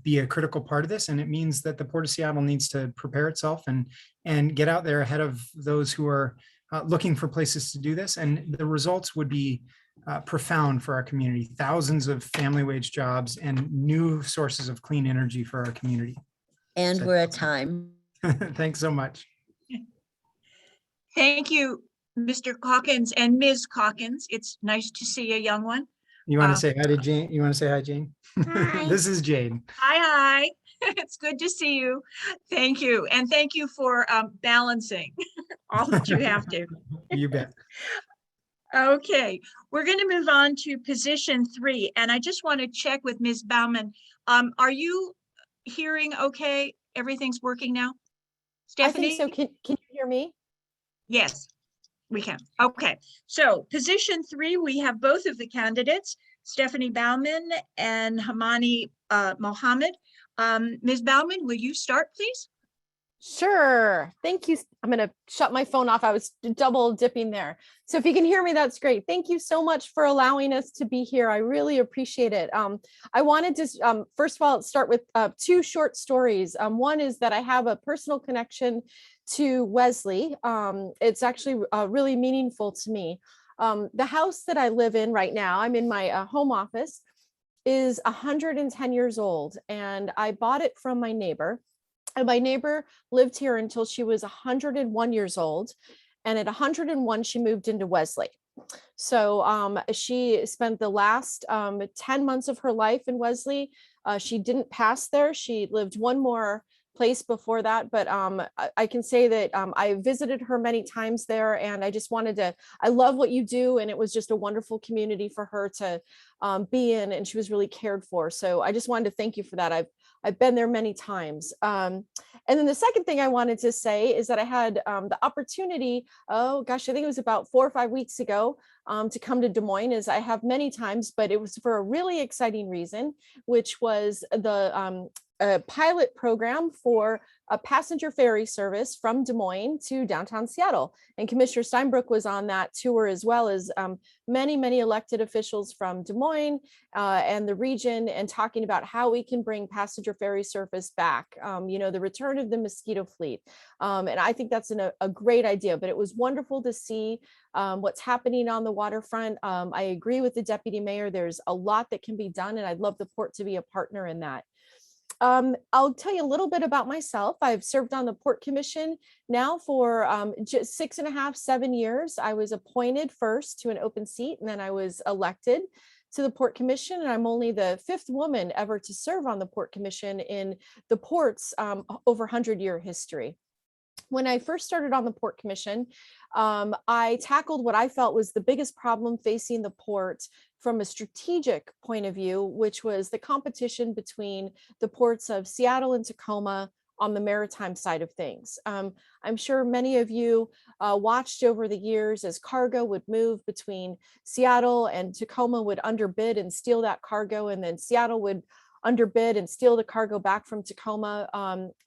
be a critical part of this, and it means that the Port of Seattle needs to prepare itself and get out there ahead of those who are looking for places to do this. And the results would be profound for our community. Thousands of family wage jobs and new sources of clean energy for our community. And So- we're at time. Thanks so much. Thank you, Mr. Calkins and Ms. Calkins. It's nice to see a young one. You want to say hi to Jane? You want to say hi, Jane? Hi. This is Jane. Hi. It's good to see you. Thank you. And thank you for balancing all that you have to. You bet. Okay, we're going to move on to position 3. And I just want to check with Ms. Bowman. Are you hearing okay? Everything's working now? Stephanie? I think so. Can you hear me? Yes, we can. Okay, so position 3, we have both of the candidates, Stephanie Bowman and Hamdie Mohamed. Ms. Bowman, will you start, please? Sure. Thank you. I'm going to shut my phone off. I was double dipping there. So if you can hear me, that's great. Thank you so much for allowing us to be here. I really appreciate it. I wanted to, first of all, start with 2 short stories. One is that I have a personal connection to Wesley. It's actually really meaningful to me. The house that I live in right now, I'm in my home office, is 110 years old, and I bought it from my neighbor. And my neighbor lived here until she was 101 years old. And at 101, she moved into Wesley. So she spent the last 10 months of her life in Wesley. She didn't pass there. She lived one more place before that. But I can say that I visited her many times there, and I just wanted to, I love what you do. And it was just a wonderful community for her to be in, and she was really cared for. So I just wanted to thank you for that. I've been there many times. And then the second thing I wanted to say is that I had the opportunity, oh gosh, I think it was about 4 or 5 weeks ago, to come to Des Moines, as I have many times, but it was for a really exciting reason, which was the pilot program for a passenger ferry service from Des Moines to downtown Seattle. And Commissioner Steinbrueck was on that tour, as well as many elected officials from Des Moines and the region, and talking about how we can bring passenger ferry service back, the return of the mosquito fleet. And I think that's a great idea, but it was wonderful to see what's happening on the waterfront. I agree with the deputy mayor. There's a lot that can be done, and I'd love the port to be a partner in that. I'll tell you a little bit about myself. I've served on the Port Commission now for just 6.5, 7 years. I was appointed first to an open seat, and then I was elected to the Port Commission, and I'm only the 5th woman ever to serve on the Port Commission in the port's over 100-year history. When I first started on the Port Commission, I tackled what I felt was the biggest problem facing the port from a strategic point of view, which was the competition between the ports of Seattle and Tacoma on the maritime side of things. I'm sure many of you watched over the years as cargo would move between Seattle, and Tacoma would underbid and steal that cargo, and then Seattle would underbid and steal the cargo back from Tacoma.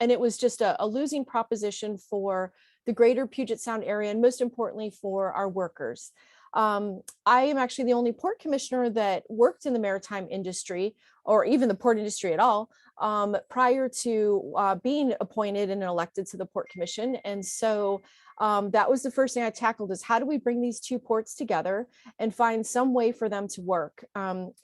And it was just a losing proposition for the greater Puget Sound area, and most importantly for our workers. I am actually the only port commissioner that worked in the maritime industry, or even the port industry at all, prior to being appointed and elected to the Port Commission. And so that was the first thing I tackled, is how do we bring these two ports together and find some way for them to work?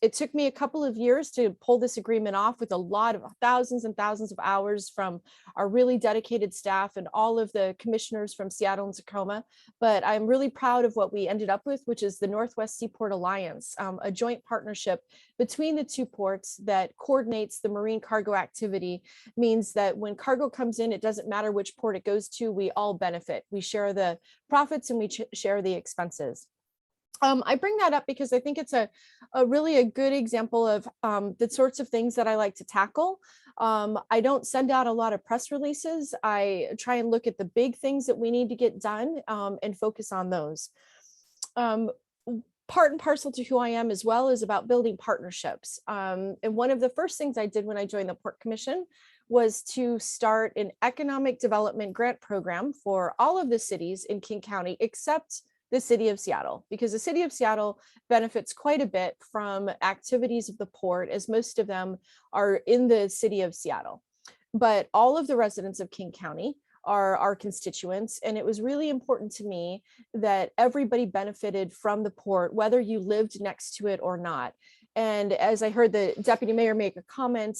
It took me a couple of years to pull this agreement off, with a lot of thousands and thousands of hours from our really dedicated staff and all of the commissioners from Seattle and Tacoma. But I'm really proud of what we ended up with, which is the Northwest Seaport Alliance, a joint partnership between the two ports that coordinates the marine cargo activity. Means that when cargo comes in, it doesn't matter which port it goes to, we all benefit. We share the profits and we share the expenses. I bring that up because I think it's a really good example of the sorts of things that I like to tackle. I don't send out a lot of press releases. I try and look at the big things that we need to get done and focus on those. Part and parcel to who I am as well is about building partnerships. And one of the first things I did when I joined the Port Commission was to start an economic development grant program for all of the cities in King County, except the city of Seattle, because the city of Seattle benefits quite a bit from activities of the port, as most of them are in the city of Seattle. But all of the residents of King County are our constituents, and it was really important to me that everybody benefited from the port, whether you lived next to it or not. And as I heard the deputy mayor make a comment,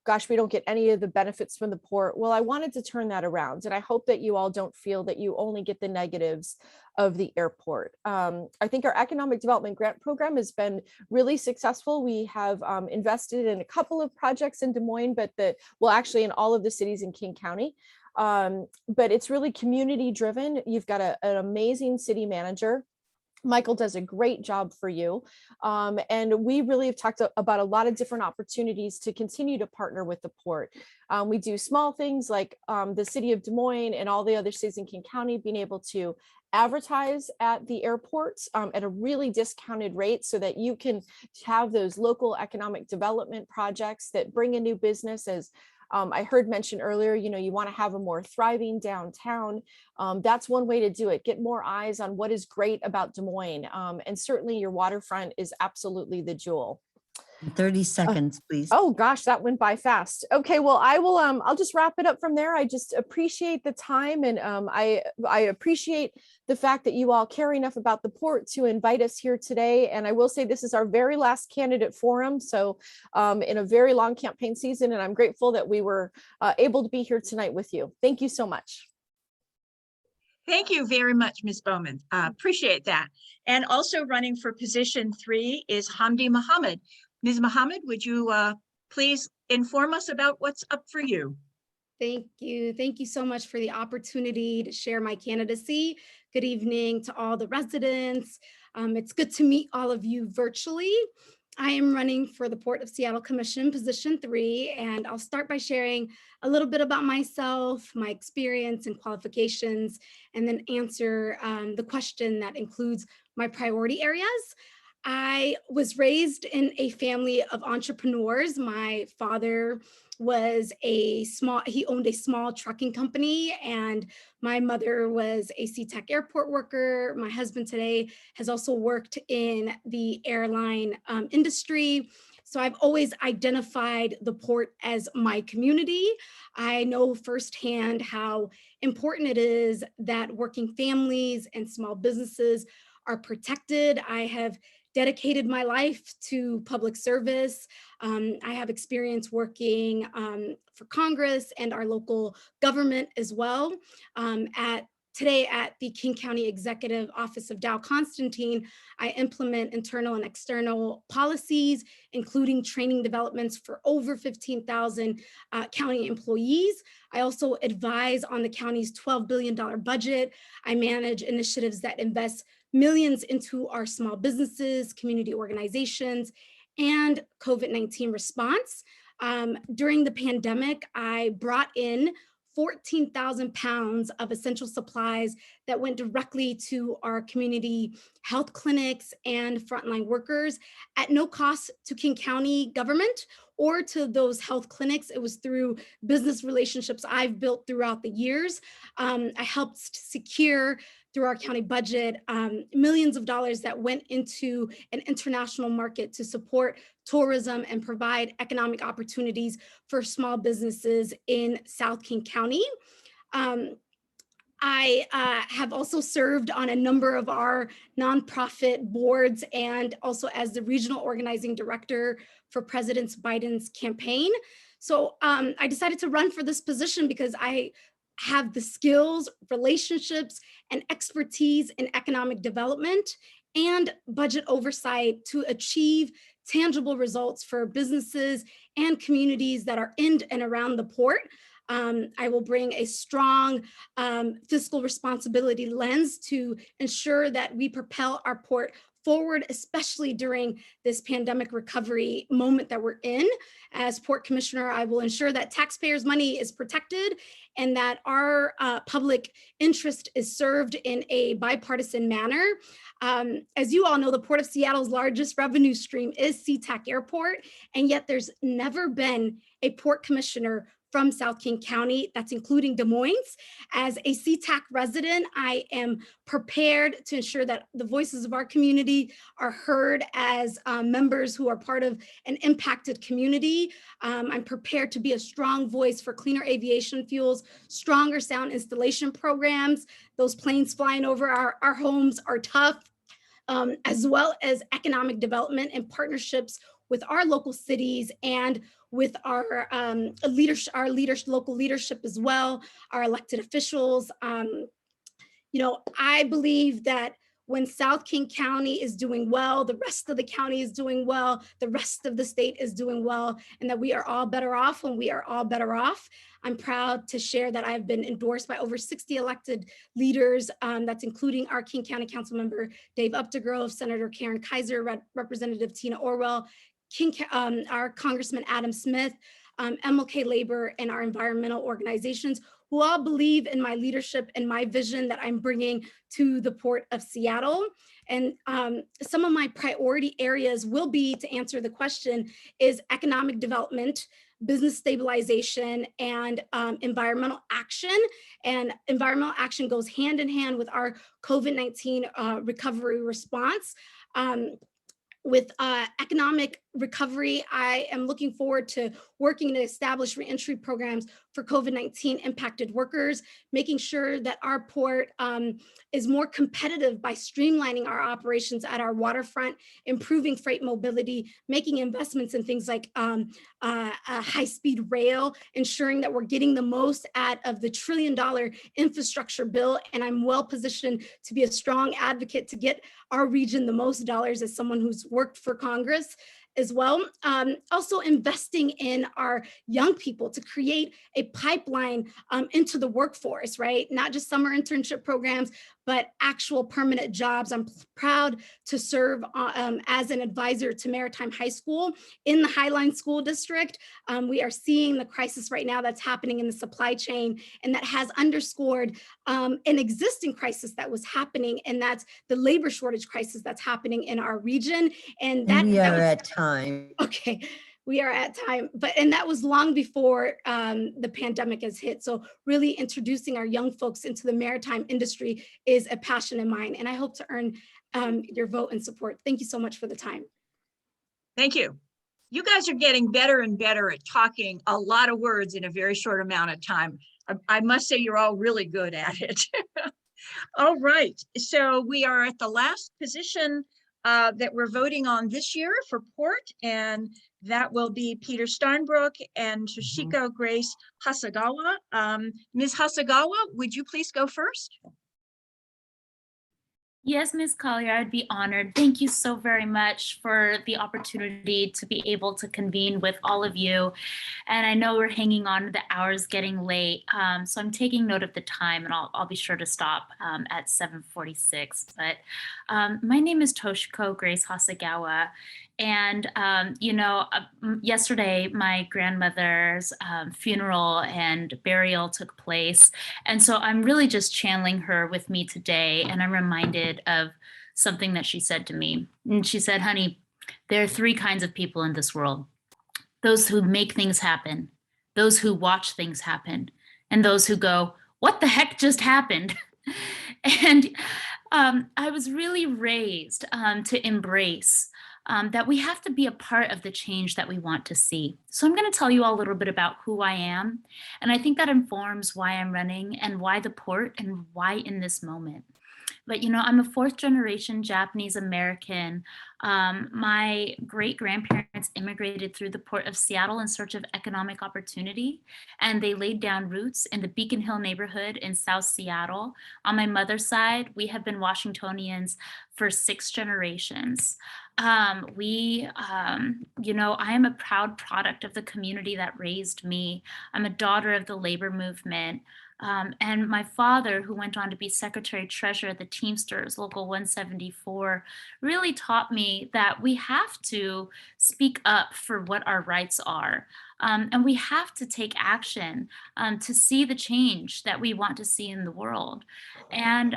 gosh, we don't get any of the benefits from the port. Well, I wanted to turn that around, and I hope that you all don't feel that you only get the negatives of the airport. I think our economic development grant program has been really successful. We have invested in a couple of projects in Des Moines, but actually in all of the cities in King County. But it's really community driven. You've got an amazing city manager. Michael does a great job for you. And we really have talked about a lot of different opportunities to continue to partner with the port. We do small things like the city of Des Moines and all the other cities in King County being able to advertise at the airport at a really discounted rate, so that you can have those local economic development projects that bring in new business. As I heard mentioned earlier, you want to have a more thriving downtown. That's one way to do it. Get more eyes on what is great about Des Moines. And certainly your waterfront is absolutely the jewel. 30 seconds, please. Oh gosh, that went by fast. Okay, well, I'll just wrap it up from there. I just appreciate the time, and I appreciate the fact that you all care enough about the port to invite us here today. And I will say this is our very last candidate forum, so in a very long campaign season, and I'm grateful that we were able to be here tonight with you. Thank you so much. Thank you very much, Ms. Bowman. Appreciate that. And also running for position 3 is Hamdie Mohamed. Ms. Mohamed, would you please inform us about what's up for you? Thank you. Thank you so much for the opportunity to share my candidacy. Good evening to all the residents. It's good to meet all of you virtually. I am running for the Port of Seattle Commission, position 3, and I'll start by sharing a little bit about myself, my experience and qualifications, and then answer the question that includes my priority areas. I was raised in a family of entrepreneurs. My father he owned a small trucking company, and my mother was a SeaTac airport worker. My husband today has also worked in the airline industry. So I've always identified the port as my community. I know firsthand how important it is that working families and small businesses are protected. I have dedicated my life to public service. I have experience working for Congress and our local government as well. Today at the King County Executive Office of Dow Constantine, I implement internal and external policies, including training developments for over 15,000 county employees. I also advise on the county's $12 billion budget. I manage initiatives that invest millions into our small businesses, community organizations, and COVID-19 response. During the pandemic, I brought in 14,000 pounds of essential supplies that went directly to our community health clinics and frontline workers at no cost to King County government or to those health clinics. It was through business relationships I've built throughout the years. I helped secure through our county budget, millions of dollars that went into an international market to support tourism and provide economic opportunities for small businesses in South King County. I have also served on a number of our nonprofit boards and also as the regional organizing director for President Biden's campaign. So I decided to run for this position because I have the skills, relationships, and expertise in economic development and budget oversight to achieve tangible results for businesses and communities that are in and around the port. I will bring a strong fiscal responsibility lens to ensure that we propel our port forward, especially during this pandemic recovery moment that we're in. As Port Commissioner, I will ensure that taxpayers' money is protected and that our public interest is served in a bipartisan manner. As you all know, the Port of Seattle's largest revenue stream is SeaTac Airport, and yet there's never been a Port Commissioner from South King County, that's including Des Moines. As a SeaTac resident, I am prepared to ensure that the voices of our community are heard as members who are part of an impacted community. I'm prepared to be a strong voice for cleaner aviation fuels, stronger sound installation programs. Those planes flying over our homes are tough, as well as economic development and partnerships with our local cities and with our local leadership as well, our elected officials. I believe that when South King County is doing well, the rest of the county is doing well, the rest of the state is doing well, and that we are all better off when we are all better off. I'm proud to share that I've been endorsed by over 60 elected leaders. That's including our King County Council member, Dave Upthegrove, Senator Karen Kaiser, Representative Tina Orwell, our Congressman Adam Smith, MLK Labor, and our environmental organizations who all believe in my leadership and my vision that I'm bringing to the Port of Seattle. And some of my priority areas will be, to answer the question, is economic development, business stabilization, and environmental action. And environmental action goes hand in hand with our COVID-19 recovery response. With economic recovery, I am looking forward to working to establish reentry programs for COVID-19 impacted workers, making sure that our port is more competitive by streamlining our operations at our waterfront, improving freight mobility, making investments in things like high-speed rail, ensuring that we're getting the most out of the $1 trillion infrastructure bill. And I'm well positioned to be a strong advocate to get our region the most dollars as someone who's worked for Congress as well. Also investing in our young people to create a pipeline into the workforce, right? Not just summer internship programs, but actual permanent jobs. I'm proud to serve as an advisor to Maritime High School in the Highline School District. We are seeing the crisis right now that's happening in the supply chain, and that has underscored an existing crisis that was happening, and that's the labor shortage crisis that's happening in our region. And that We that are was- at time. Okay, we are at time, and that was long before the pandemic has hit. So really introducing our young folks into the maritime industry is a passion of mine, and I hope to earn your vote and support. Thank you so much for the time. Thank you. You guys are getting better and better at talking a lot of words in a very short amount of time. I must say you're all really good at it. All right, so we are at the last position that we're voting on this year for Port, and that will be Peter Steinbrueck and Toshiko Grace Hasegawa. Ms. Hasegawa, would you please go first? Yes, Ms. Collier, I'd be honored. Thank you so very much for the opportunity to be able to convene with all of you. And I know we're hanging on, the hour's getting late. So I'm taking note of the time, and I'll be sure to stop at 7:46. But my name is Toshiko Grace Hasegawa. And, yesterday, my grandmother's funeral and burial took place. And so I'm really just channeling her with me today. And I'm reminded of something that she said to me. And she said, honey, there are three kinds of people in this world: those who make things happen, those who watch things happen, and those who go, what the heck just happened? And I was really raised to embrace that we have to be a part of the change that we want to see. So I'm going to tell you all a little bit about who I am. And I think that informs why I'm running and why the Port and why in this moment. But, I'm a fourth generation Japanese American. My great grandparents immigrated through the Port of Seattle in search of economic opportunity, and they laid down roots in the Beacon Hill neighborhood in South Seattle. On my mother's side, we have been Washingtonians for 6 generations. I am a proud product of the community that raised me. I'm a daughter of the labor movement. And my father, who went on to be Secretary Treasurer of the Teamsters, Local 174, really taught me that we have to speak up for what our rights are. And we have to take action to see the change that we want to see in the world. And,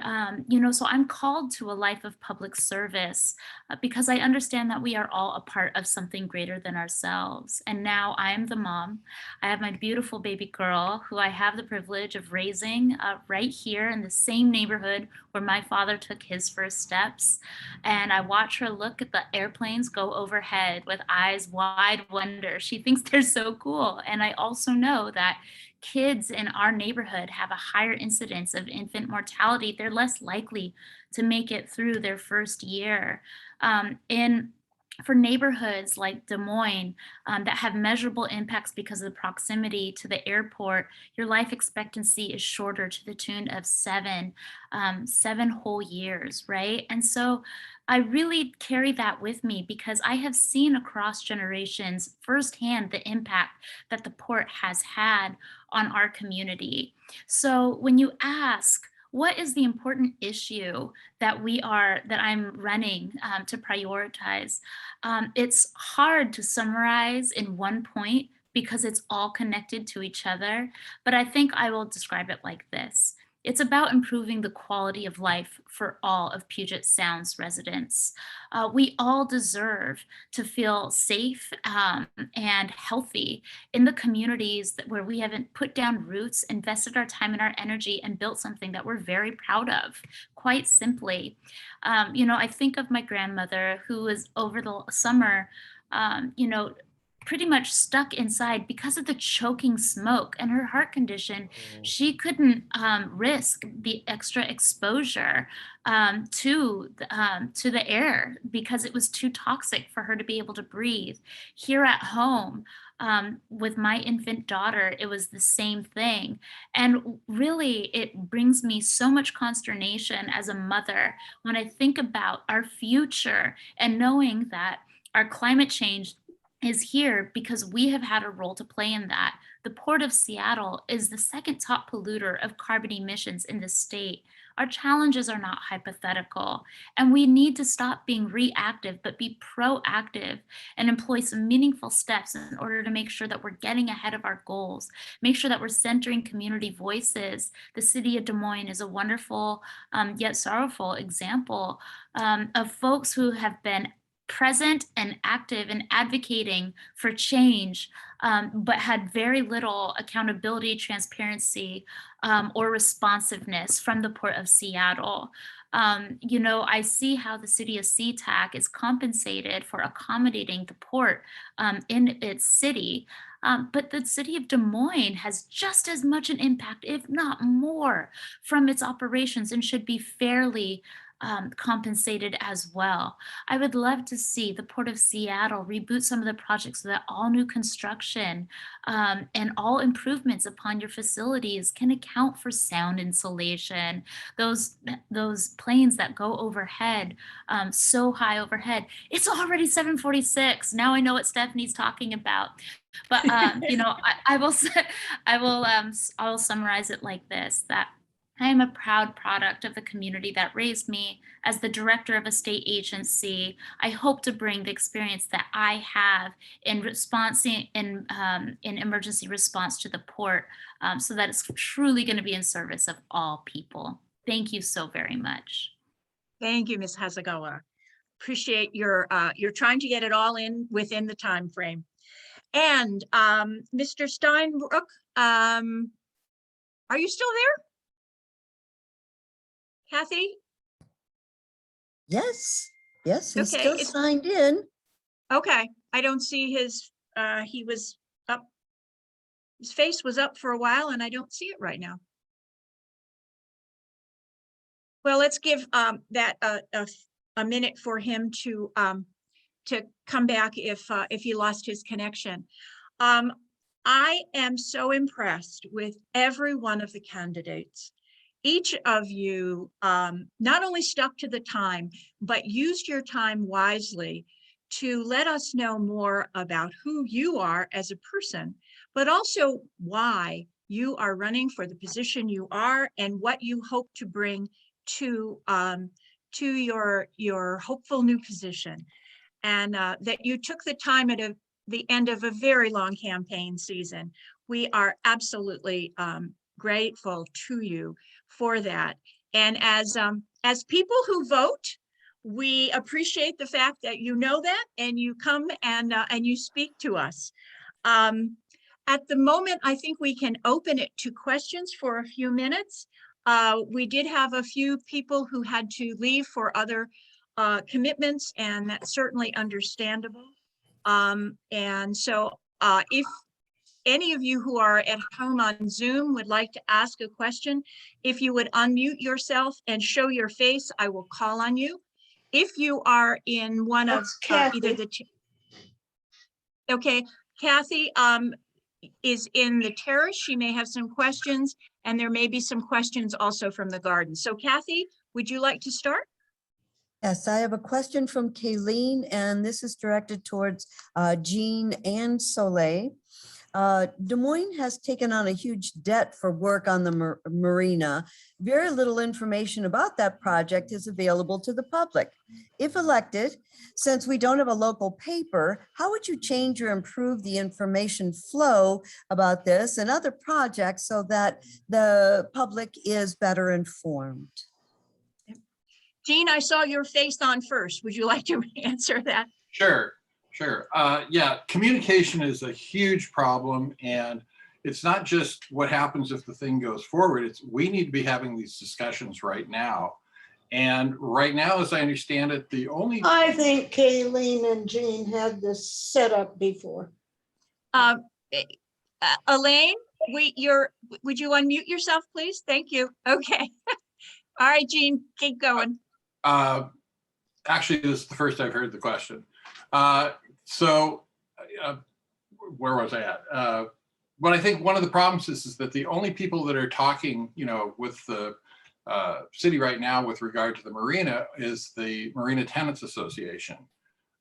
so I'm called to a life of public service because I understand that we are all a part of something greater than ourselves. And now I am the mom. I have my beautiful baby girl who I have the privilege of raising right here in the same neighborhood where my father took his first steps. And I watch her look at the airplanes go overhead with eyes wide wonder. She thinks they're so cool. And I also know that kids in our neighborhood have a higher incidence of infant mortality. They're less likely to make it through their first year. For neighborhoods like Des Moines that have measurable impacts because of the proximity to the airport, your life expectancy is shorter to the tune of 7 whole years, right? And so I really carry that with me because I have seen across generations firsthand the impact that the Port has had on our community. So when you ask, what is the important issue that I'm running to prioritize? It's hard to summarize in one point because it's all connected to each other, but I think I will describe it like this. It's about improving the quality of life for all of Puget Sound's residents. We all deserve to feel safe and healthy in the communities where we haven't put down roots, invested our time and our energy, and built something that we're very proud of, quite simply. I think of my grandmother who was over the summer, pretty much stuck inside because of the choking smoke and her heart condition. She couldn't risk the extra exposure to the air because it was too toxic for her to be able to breathe. Here at home, with my infant daughter, it was the same thing. And really, it brings me so much consternation as a mother when I think about our future and knowing that our climate change is here because we have had a role to play in that The Port of Seattle is the second top polluter of carbon emissions in the state. Our challenges are not hypothetical, and we need to stop being reactive, but be proactive and employ some meaningful steps in order to make sure that we're getting ahead of our goals, make sure that we're centering community voices. The city of Des Moines is a wonderful yet sorrowful example of folks who have been present and active and advocating for change, but had very little accountability, transparency, or responsiveness from the Port of Seattle. You know, I see how the city of SeaTac is compensated for accommodating the port in its city. But the city of Des Moines has just as much an impact, if not more, from its operations and should be fairly compensated as well. I would love to see the Port of Seattle reboot some of the projects so that all new construction and all improvements upon your facilities can account for sound insulation. Those planes that go overhead, so high overhead. It's already 7:46. Now I know what Stephanie's talking about. But you know, I will summarize it like this: that I am a proud product of the community that raised me. As the director of a state agency, I hope to bring the experience that I have in in emergency response to the port, so that it's truly going to be in service of all people. Thank you so very much. Thank you, Ms. Hasegawa. Appreciate your you're trying to get it all in within the time frame. And Mr. Steinbrueck, are you still there? Kathy? Yes, yes, he's Okay, still signed in. Okay, I don't see his, he was up, his face was up for a while and I don't see it right now. Well, let's give that a minute for him to come back if he lost his connection. I am so impressed with every one of the candidates. Each of you not only stuck to the time, but used your time wisely to let us know more about who you are as a person, but also why you are running for the position you are and what you hope to bring to your hopeful new position. And that you took the time at the end of a very long campaign season. We are absolutely grateful to you for that. And as people who vote, we appreciate the fact that you know that and you come and you speak to us. At the moment, I think we can open it to questions for a few minutes. We did have a few people who had to leave for other commitments, and that's certainly understandable. And so if any of you who are at home on Zoom would like to ask a question, if you would unmute yourself and show your face, I will call on you. If you are in one of either the two. Okay, Kathy is in the terrace. She may have some questions, and there may be some questions also from the garden. So Kathy, would you like to start? Yes, I have a question from Kayleen, and this is directed towards Jean and Soleil. Des Moines has taken on a huge debt for work on the marina. Very little information about that project is available to the public. If elected, since we don't have a local paper, how would you change or improve the information flow about this and other projects so that the public is better informed? Jean, I saw your face on first. Would you like to answer that? Sure. Yeah, communication is a huge problem, and it's not just what happens if the thing goes forward. It's we need to be having these discussions right now. And right now, as I understand it, the only I think Kayleen and Jean had this set up before. Elaine, would you unmute yourself, please? Thank you. Okay. All right, Jean, keep going. Actually, this is the first I've heard the question. Where was I at? But I think one of the problems is that the only people that are talking, with the city right now with regard to the marina is the Marina Tenants Association,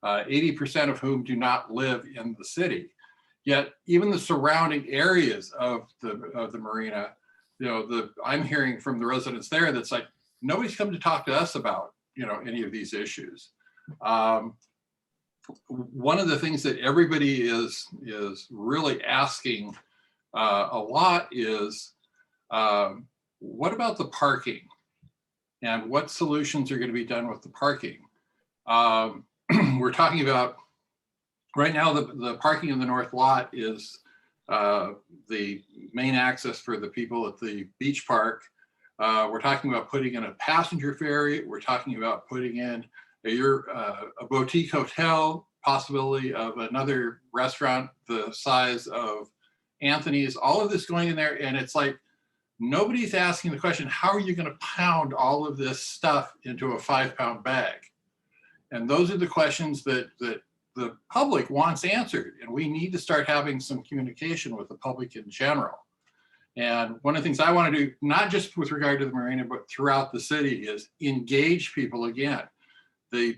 80% of whom do not live in the city. Yet even the surrounding areas of the marina, I'm hearing from the residents there that's like, nobody's come to talk to us about, any of these issues. One of the things that everybody is really asking a lot is, what about the parking? And what solutions are going to be done with the parking? We're talking about, right now, the parking in the north lot is the main access for the people at the beach park. We're talking about putting in a passenger ferry. We're talking about putting in a boutique hotel, possibility of another restaurant the size of Anthony's, all of this going in there. And it's like, nobody's asking the question, how are you going to pound all of this stuff into a 5-pound bag? And those are the questions that the public wants answered. And we need to start having some communication with the public in general. And one of the things I want to do, not just with regard to the marina, but throughout the city, is engage people again. The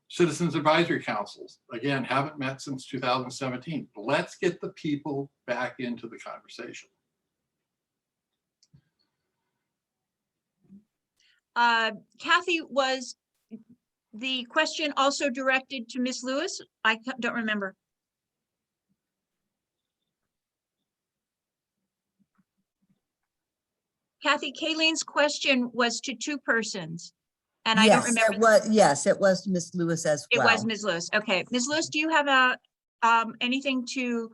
Citizens Advisory Councils, again, haven't met since 2017. Let's get the people back into the conversation. Kathy, was the question also directed to Ms. Lewis? I don't remember. Kathy, Kayleen's question was to two persons. And I don't remember. Yes, it was Miss Lewis as well. It was Ms. Lewis. Okay. Ms. Lewis, do you have anything to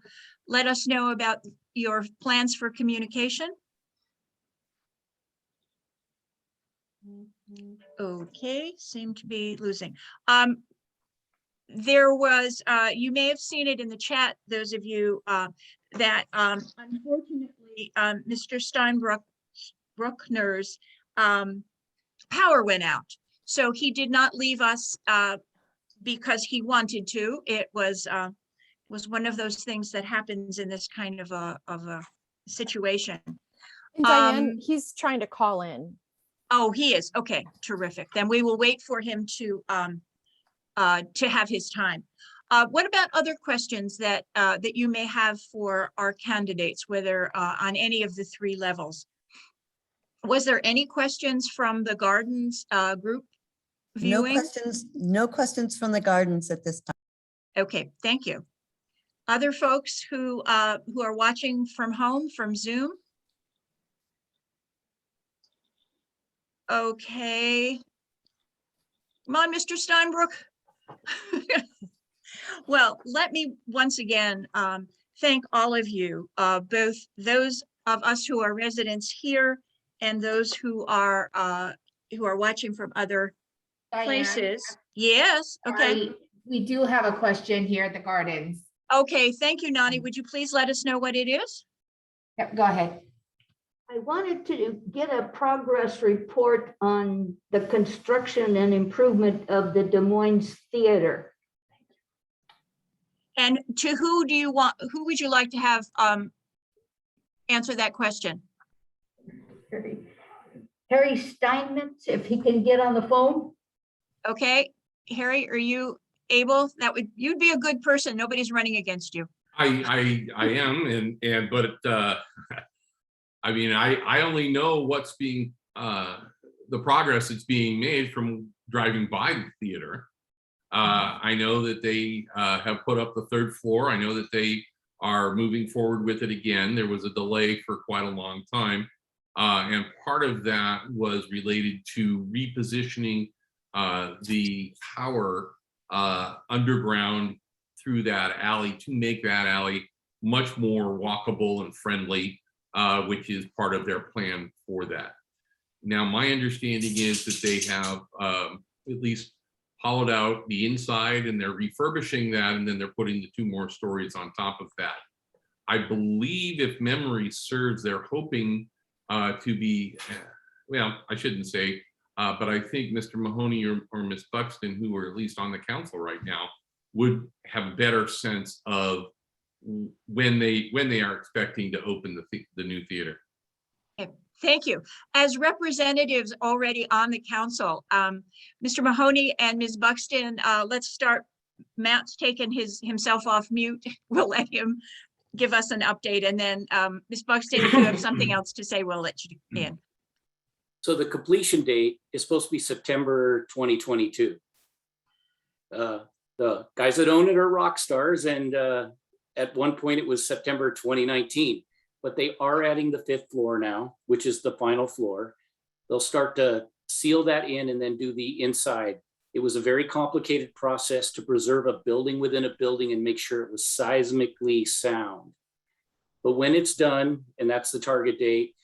let us know about your plans for communication? Okay, seem to be losing. There was, you may have seen it in the chat, those of you that unfortunately, Mr. Steinbrueck's power went out. So he did not leave us because he wanted to. It was one of those things that happens in this kind of a situation. And Diane, he's trying to call in. Oh, he is. Okay, terrific. Then we will wait for him to have his time. What about other questions that that you may have for our candidates, whether on any of the three levels? Was there any questions from the Gardens group viewing? No questions from the Gardens at this time. Okay, thank you. Other folks who are watching from home, from Zoom? Okay. Come on, Mr. Steinbrueck. Well, let me once again thank all of you, both those of us who are residents here and those who are watching from other places. Yes, okay. We do have a question here at the Gardens. Okay, thank you, Nani. Would you please let us know what it is? Yep, go ahead. I wanted to get a progress report on the construction and improvement of the Des Moines Theater. And to who would you like to have answer that question? Harry Steinmetz, if he can get on the phone. Okay, Harry, are you able? You'd be a good person. Nobody's running against you. I am, but I mean, I only know what's being the progress that's being made from driving by the theater. I know that they have put up the third floor. I know that they are moving forward with it again. There was a delay for quite a long time. And part of that was related to repositioning the power underground through that alley to make that alley much more walkable and friendly, which is part of their plan for that. Now, my understanding is that they have at least hollowed out the inside and they're refurbishing that, and then they're putting the 2 more stories on top of that. I believe, if memory serves, they're hoping to be, well, I shouldn't say, but I think Mr. Mahoney or Ms. Buxton, who are at least on the council right now, would have a better sense of when they are expecting to open the new theater. Okay, thank you. As representatives already on the council, Mr. Mahoney and Ms. Buxton, let's start Matt's taken himself off mute. We'll let him give us an update. And then Ms. Buxton, if you have something else to say, we'll let you in. So the completion date is supposed to be September 2022. The guys that own it are rock stars, and at one point it was September 2019, but they are adding the 5th floor now, which is the final floor. They'll start to seal that in and then do the inside. It was a very complicated process to preserve a building within a building and make sure it was seismically sound. But when it's done, and that's the target date,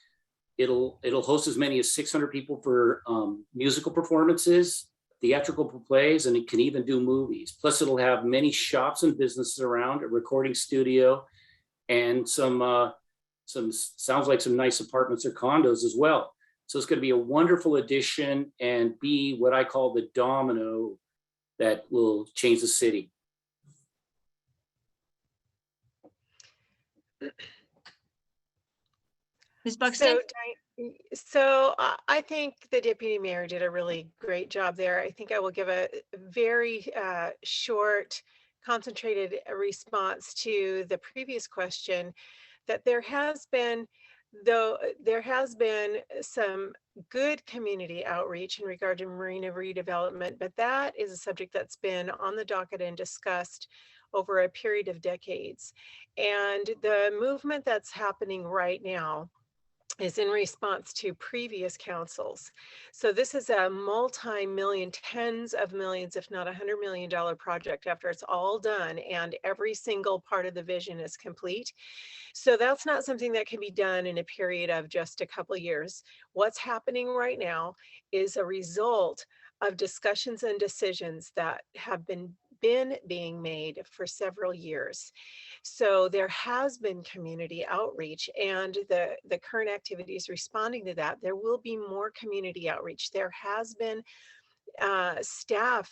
it'll host as many as 600 people for musical performances, theatrical plays, and it can even do movies. Plus it'll have many shops and businesses around, a recording studio, and some sounds like some nice apartments or condos as well. So it's going to be a wonderful addition and be what I call the domino that will change the city. Ms. Buxton? So I think the deputy mayor did a really great job there. I think I will give a very short, concentrated response to the previous question, that there has been some good community outreach in regard to marina redevelopment, but that is a subject that's been on the docket and discussed over a period of decades. And the movement that's happening right now is in response to previous councils. So this is a multi-million, tens of millions, if not $100 million project after it's all done and every single part of the vision is complete. So that's not something that can be done in a period of just a couple of years. What's happening right now is a result of discussions and decisions that have been being made for several years. So there has been community outreach, and the current activities responding to that. There will be more community outreach. There has been staff.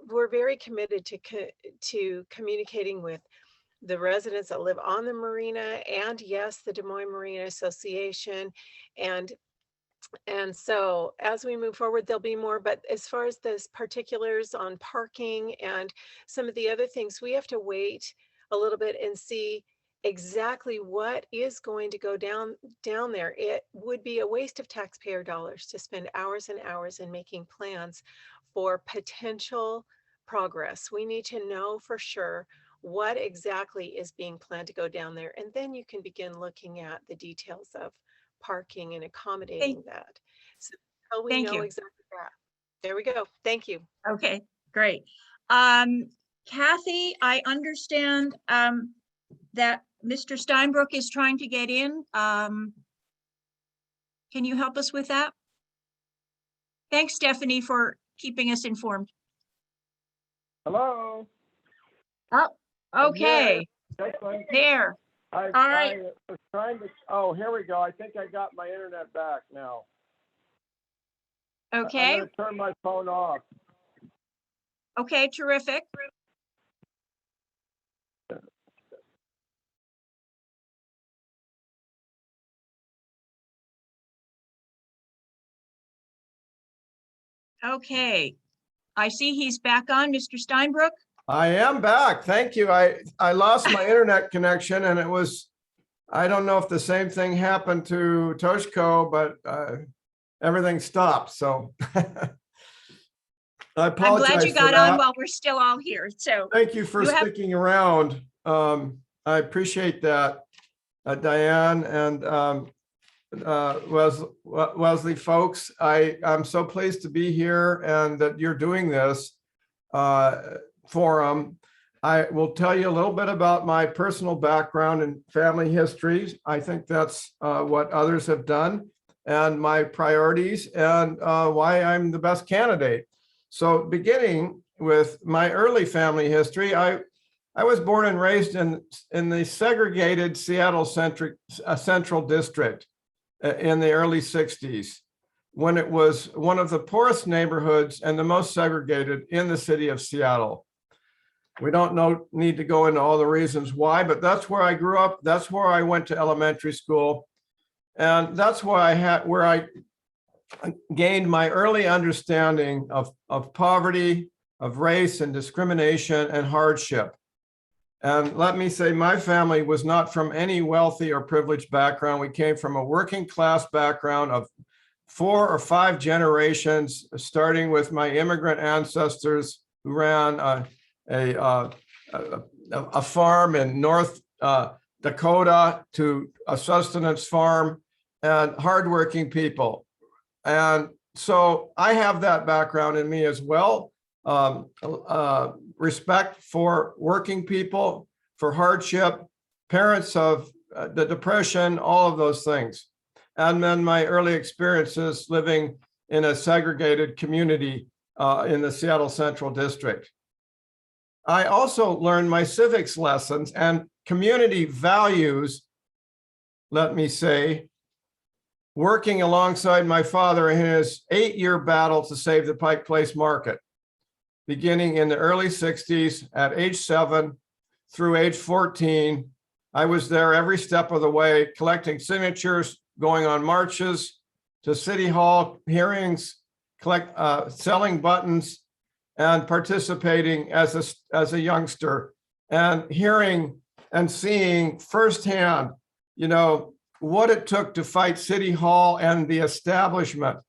We're very committed to communicating with the residents that live on the marina, and yes, the Des Moines Marina Association. And so as we move forward, there'll be more, but as far as the particulars on parking and some of the other things, we have to wait a little bit and see exactly what is going to go down there. It would be a waste of taxpayer dollars to spend hours and hours in making plans for potential progress. We need to know for sure what exactly is being planned to go down there, and then you can begin looking at the details of parking and accommodating that. So we Thank know you. exactly that. There we go. Thank you. Okay, great. Kathy, I understand that Mr. Steinbrueck is trying to get in. Can you help us with that? Thanks, Stephanie, for keeping us informed. Hello. Oh, okay. There. All right. I was trying to, oh, here we go. I think I got my internet back now. Okay. I'm going to turn my phone off. Okay, terrific. Okay, I see he's back on, Mr. Steinbrueck. I am back. Thank you. I lost my internet connection, and it was, I don't know if the same thing happened to Toshiko, but everything stopped. So I apologize. I'm glad you got on while we're still all here. So thank you for sticking around. I appreciate that, Diane and Wesley folks. I'm so pleased to be here and that you're doing this forum. I will tell you a little bit about my personal background and family history. I think that's what others have done, and my priorities, and why I'm the best candidate. So beginning with my early family history, I was born and raised in the segregated Seattle Central District in the early 60s, when it was one of the poorest neighborhoods and the most segregated in the city of Seattle. We don't need to go into all the reasons why, but that's where I grew up. That's where I went to elementary school. And that's where I gained my early understanding of poverty, of race and discrimination and hardship. And let me say, my family was not from any wealthy or privileged background. We came from a working class background of 4 or 5 generations, starting with my immigrant ancestors who ran a farm in North Dakota to a sustenance farm, and hardworking people. And so I have that background in me as well. Respect for working people, for hardship, parents of the Depression, all of those things. And then my early experiences living in a segregated community in the Seattle Central District. I also learned my civics lessons and community values, let me say, working alongside my father in his 8-year battle to save the Pike Place Market, beginning in the early 60s at age 7 through age 14. I was there every step of the way, collecting signatures, going on marches to City Hall hearings, selling buttons, and participating as a youngster, and hearing and seeing firsthand, you know, what it took to fight City Hall and the establishment.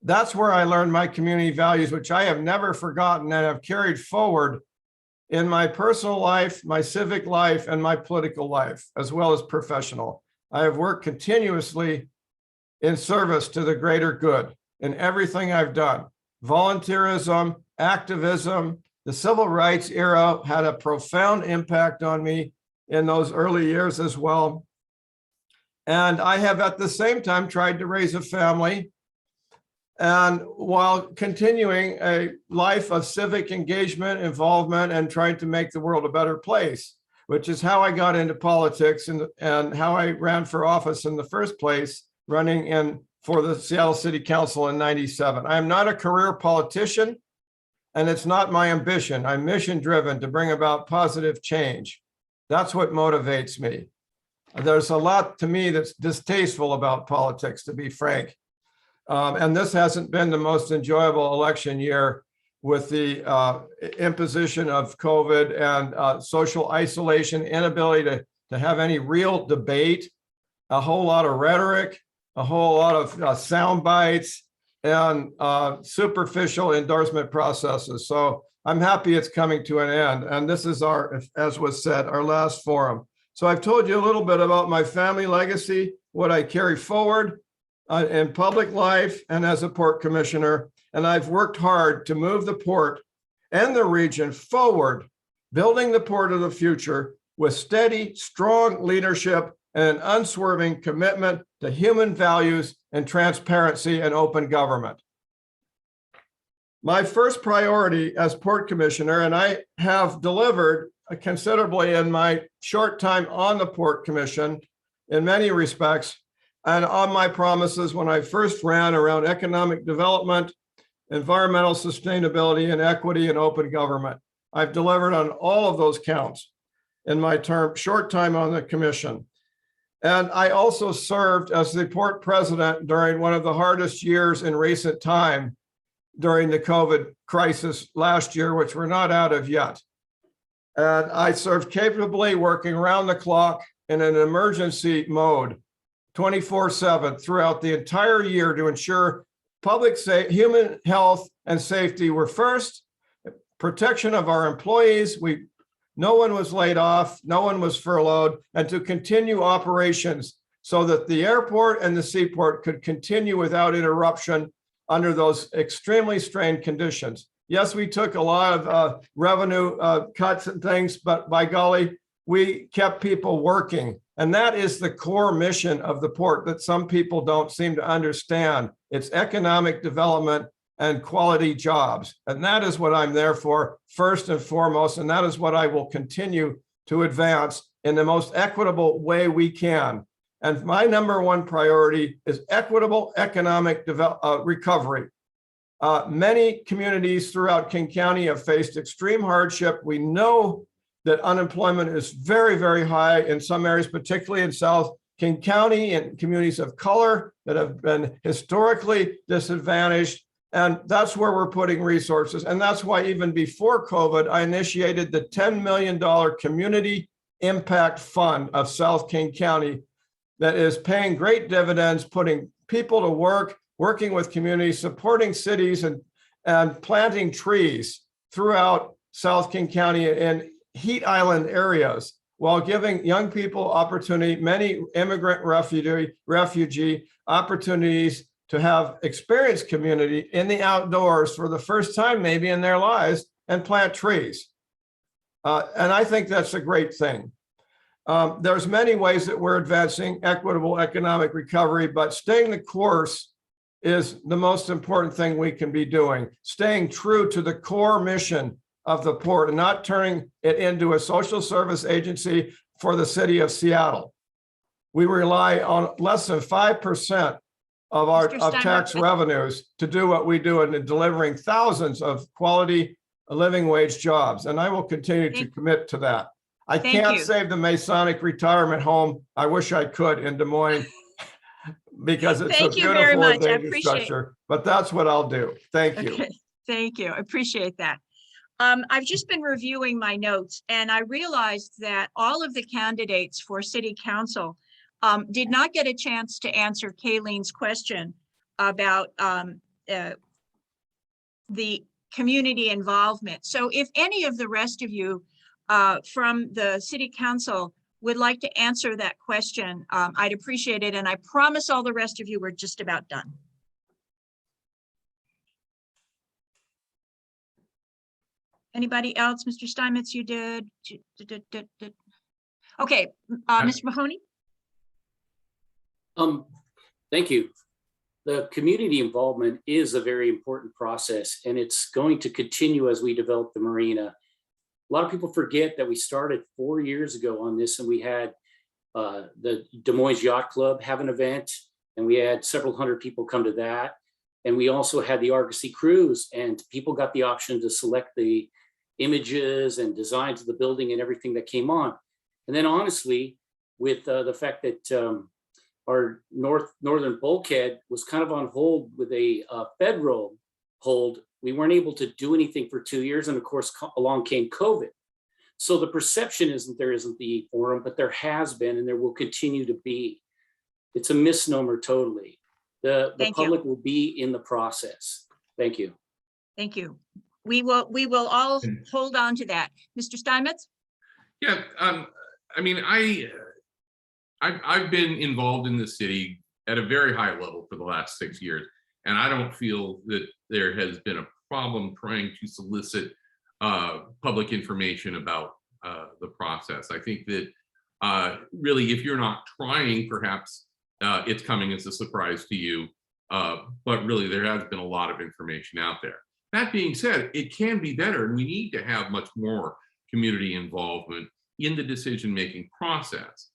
That's where I learned my community values, which I have never forgotten and have carried forward in my personal life, my civic life, and my political life, as well as professional. I have worked continuously in service to the greater good in everything I've done. Volunteerism, activism, the civil rights era had a profound impact on me in those early years as well. And I have at the same time tried to raise a family, and while continuing a life of civic engagement, involvement, and trying to make the world a better place, which is how I got into politics and how I ran for office in the first place, running for the Seattle City Council in '97. I am not a career politician, and it's not my ambition. I'm mission driven to bring about positive change. That's what motivates me. There's a lot to me that's distasteful about politics, to be frank. And this hasn't been the most enjoyable election year with the imposition of COVID and social isolation, inability to have any real debate, a whole lot of rhetoric, a whole lot of sound bites, and superficial endorsement processes. So I'm happy it's coming to an end. And this is as was said, our last forum. So I've told you a little bit about my family legacy, what I carry forward in public life and as a port commissioner. And I've worked hard to move the port and the region forward, building the port of the future with steady, strong leadership and an unswerving commitment to human values and transparency and open government. My first priority as port commissioner, and I have delivered considerably in my short time on the Port Commission in many respects, and on my promises when I first ran around economic development, environmental sustainability, and equity and open government. I've delivered on all of those counts in my short time on the commission. And I also served as the port president during one of the hardest years in recent time during the COVID crisis last year, which we're not out of yet. And I served capably, working around the clock in an emergency mode, 24/7 throughout the entire year to ensure human health and safety were first, protection of our employees. No one was laid off, no one was furloughed, and to continue operations so that the airport and the seaport could continue without interruption under those extremely strained conditions. Yes, we took a lot of revenue cuts and things, but by golly, we kept people working. And that is the core mission of the port that some people don't seem to understand. It's economic development and quality jobs. And that is what I'm there for first and foremost. And that is what I will continue to advance in the most equitable way we can. And my number one priority is equitable economic recovery. Many communities throughout King County have faced extreme hardship. We know that unemployment is very, very high in some areas, particularly in South King County and communities of color that have been historically disadvantaged. And that's where we're putting resources. And that's why even before COVID, I initiated the $10 million Community Impact Fund of South King County that is paying great dividends, putting people to work, working with communities, supporting cities, and planting trees throughout South King County in heat island areas, while giving young people opportunity, many immigrant refugee opportunities to have experienced community in the outdoors for the first time maybe in their lives and plant trees. And I think that's a great thing. There's many ways that we're advancing equitable economic recovery, but staying the course is the most important thing we can be doing. Staying true to the core mission of the port and not turning it into a social service agency for the city of Seattle. We rely on less than 5% of our tax revenues to do what we do in delivering thousands of quality living wage jobs. And I will continue to commit to that. I can't save the Masonic retirement home. I wish I could in Des Moines because it's a beautiful and dangerous structure, but that's what I'll do. Thank you. Okay. Thank you. I appreciate that. I've just been reviewing my notes and I realized that all of the candidates for city council did not get a chance to answer Kayleen's question about the community involvement. So if any of the rest of you from the city council would like to answer that question, I'd appreciate it. And I promise all the rest of you we're just about done. Anybody else? Mr. Steinmetz, you did. Okay, Mr. Mahoney. Thank you. The community involvement is a very important process, and it's going to continue as we develop the marina. A lot of people forget that we started 4 years ago on this, and we had the Des Moines Yacht Club have an event, and we had several hundred people come to that. And we also had the Argosy Cruise, and people got the option to select the images and designs of the building and everything that came on. And then honestly, with the fact that our northern bulkhead was kind of on hold with a federal hold, we weren't able to do anything for 2 years. And of course, along came COVID. So the perception isn't there isn't the forum, but there has been, and there will continue to be. It's a misnomer totally. The public will be in the process. Thank you. Thank you. We will all hold on to that. Mr. Steinmetz? Yeah, I mean, I've been involved in the city at a very high level for the last 6 years, and I don't feel that there has been a problem trying to solicit public information about the process. I think that really, if you're not trying, perhaps it's coming as a surprise to you, but really there has been a lot of information out there. That being said, it can be better, and we need to have much more community involvement in the decision-making process.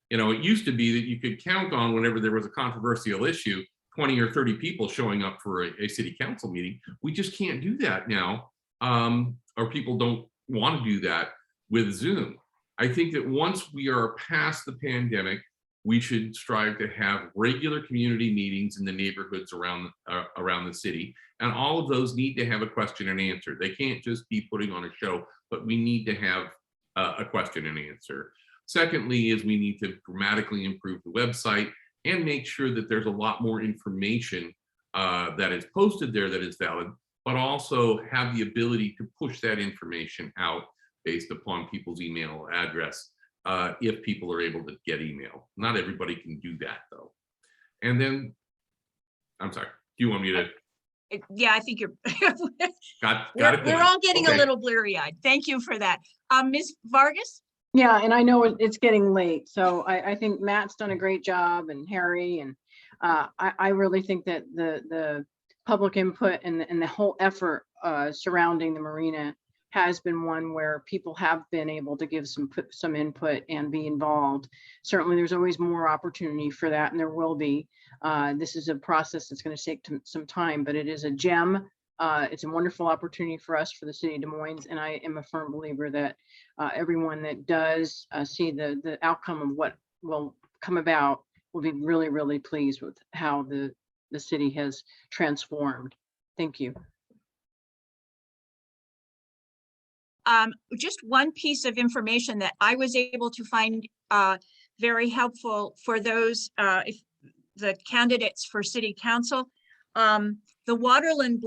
You know, it used to be that you could count on whenever there was a controversial issue, 20 or 30 people showing up for a city council meeting. We just can't do that now, or people don't want to do that with Zoom. I think that once we are past the pandemic, we should strive to have regular community meetings in the neighborhoods around the city. And all of those need to have a question and answer. They can't just be putting on a show, but we need to have a question and answer. Secondly, is we need to dramatically improve the website and make sure that there's a lot more information that is posted there that is valid, but also have the ability to push that information out based upon people's email address if people are able to get email. Not everybody can do that though. And then, I'm sorry, do you want me to? Yeah, I think you're, got it. We're all getting a little bleary-eyed. Thank you for that. Ms. Vargas? Yeah, and I know it's getting late, so I think Matt's done a great job, and Harry, and I really think that the public input and the whole effort surrounding the marina has been one where people have been able to give some input and be involved. Certainly, there's always more opportunity for that, and there will be. This is a process that's going to take some time, but it is a gem. It's a wonderful opportunity for us, for the city of Des Moines, and I am a firm believer that everyone that does see the outcome of what will come about will be really, really pleased with how the city has transformed. Thank you. Just one piece of information that I was able to find very helpful for those, if the candidates for city council. The Waterland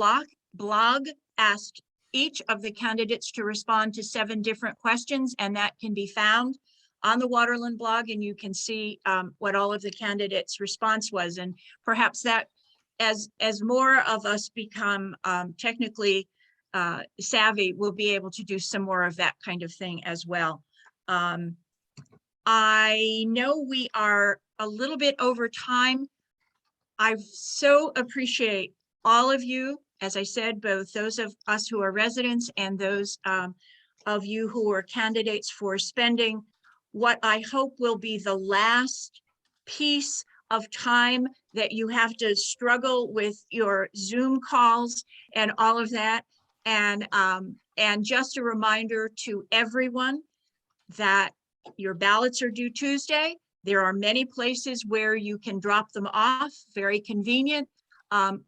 blog asked each of the candidates to respond to 7 different questions, and that can be found on the Waterland blog, and you can see what all of the candidates' response was. And perhaps that, as more of us become technically savvy, we'll be able to do some more of that kind of thing as well. I know we are a little bit over time. I so appreciate all of you, as I said, both those of us who are residents and those of you who are candidates, for spending what I hope will be the last piece of time that you have to struggle with your Zoom calls and all of that. And just a reminder to everyone that your ballots are due Tuesday. There are many places where you can drop them off, very convenient.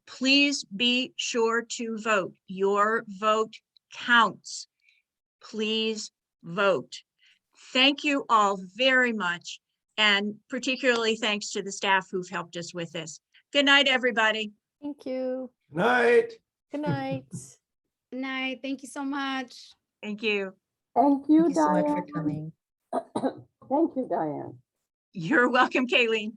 Please be sure to vote. Your vote counts. Please vote. Thank you all very much. And particularly thanks to the staff who've helped us with this. Good night, everybody. Thank you. Night. Good night. Good night. Thank you so much. Thank you. Thank you so much for coming. You're welcome, Kayleen.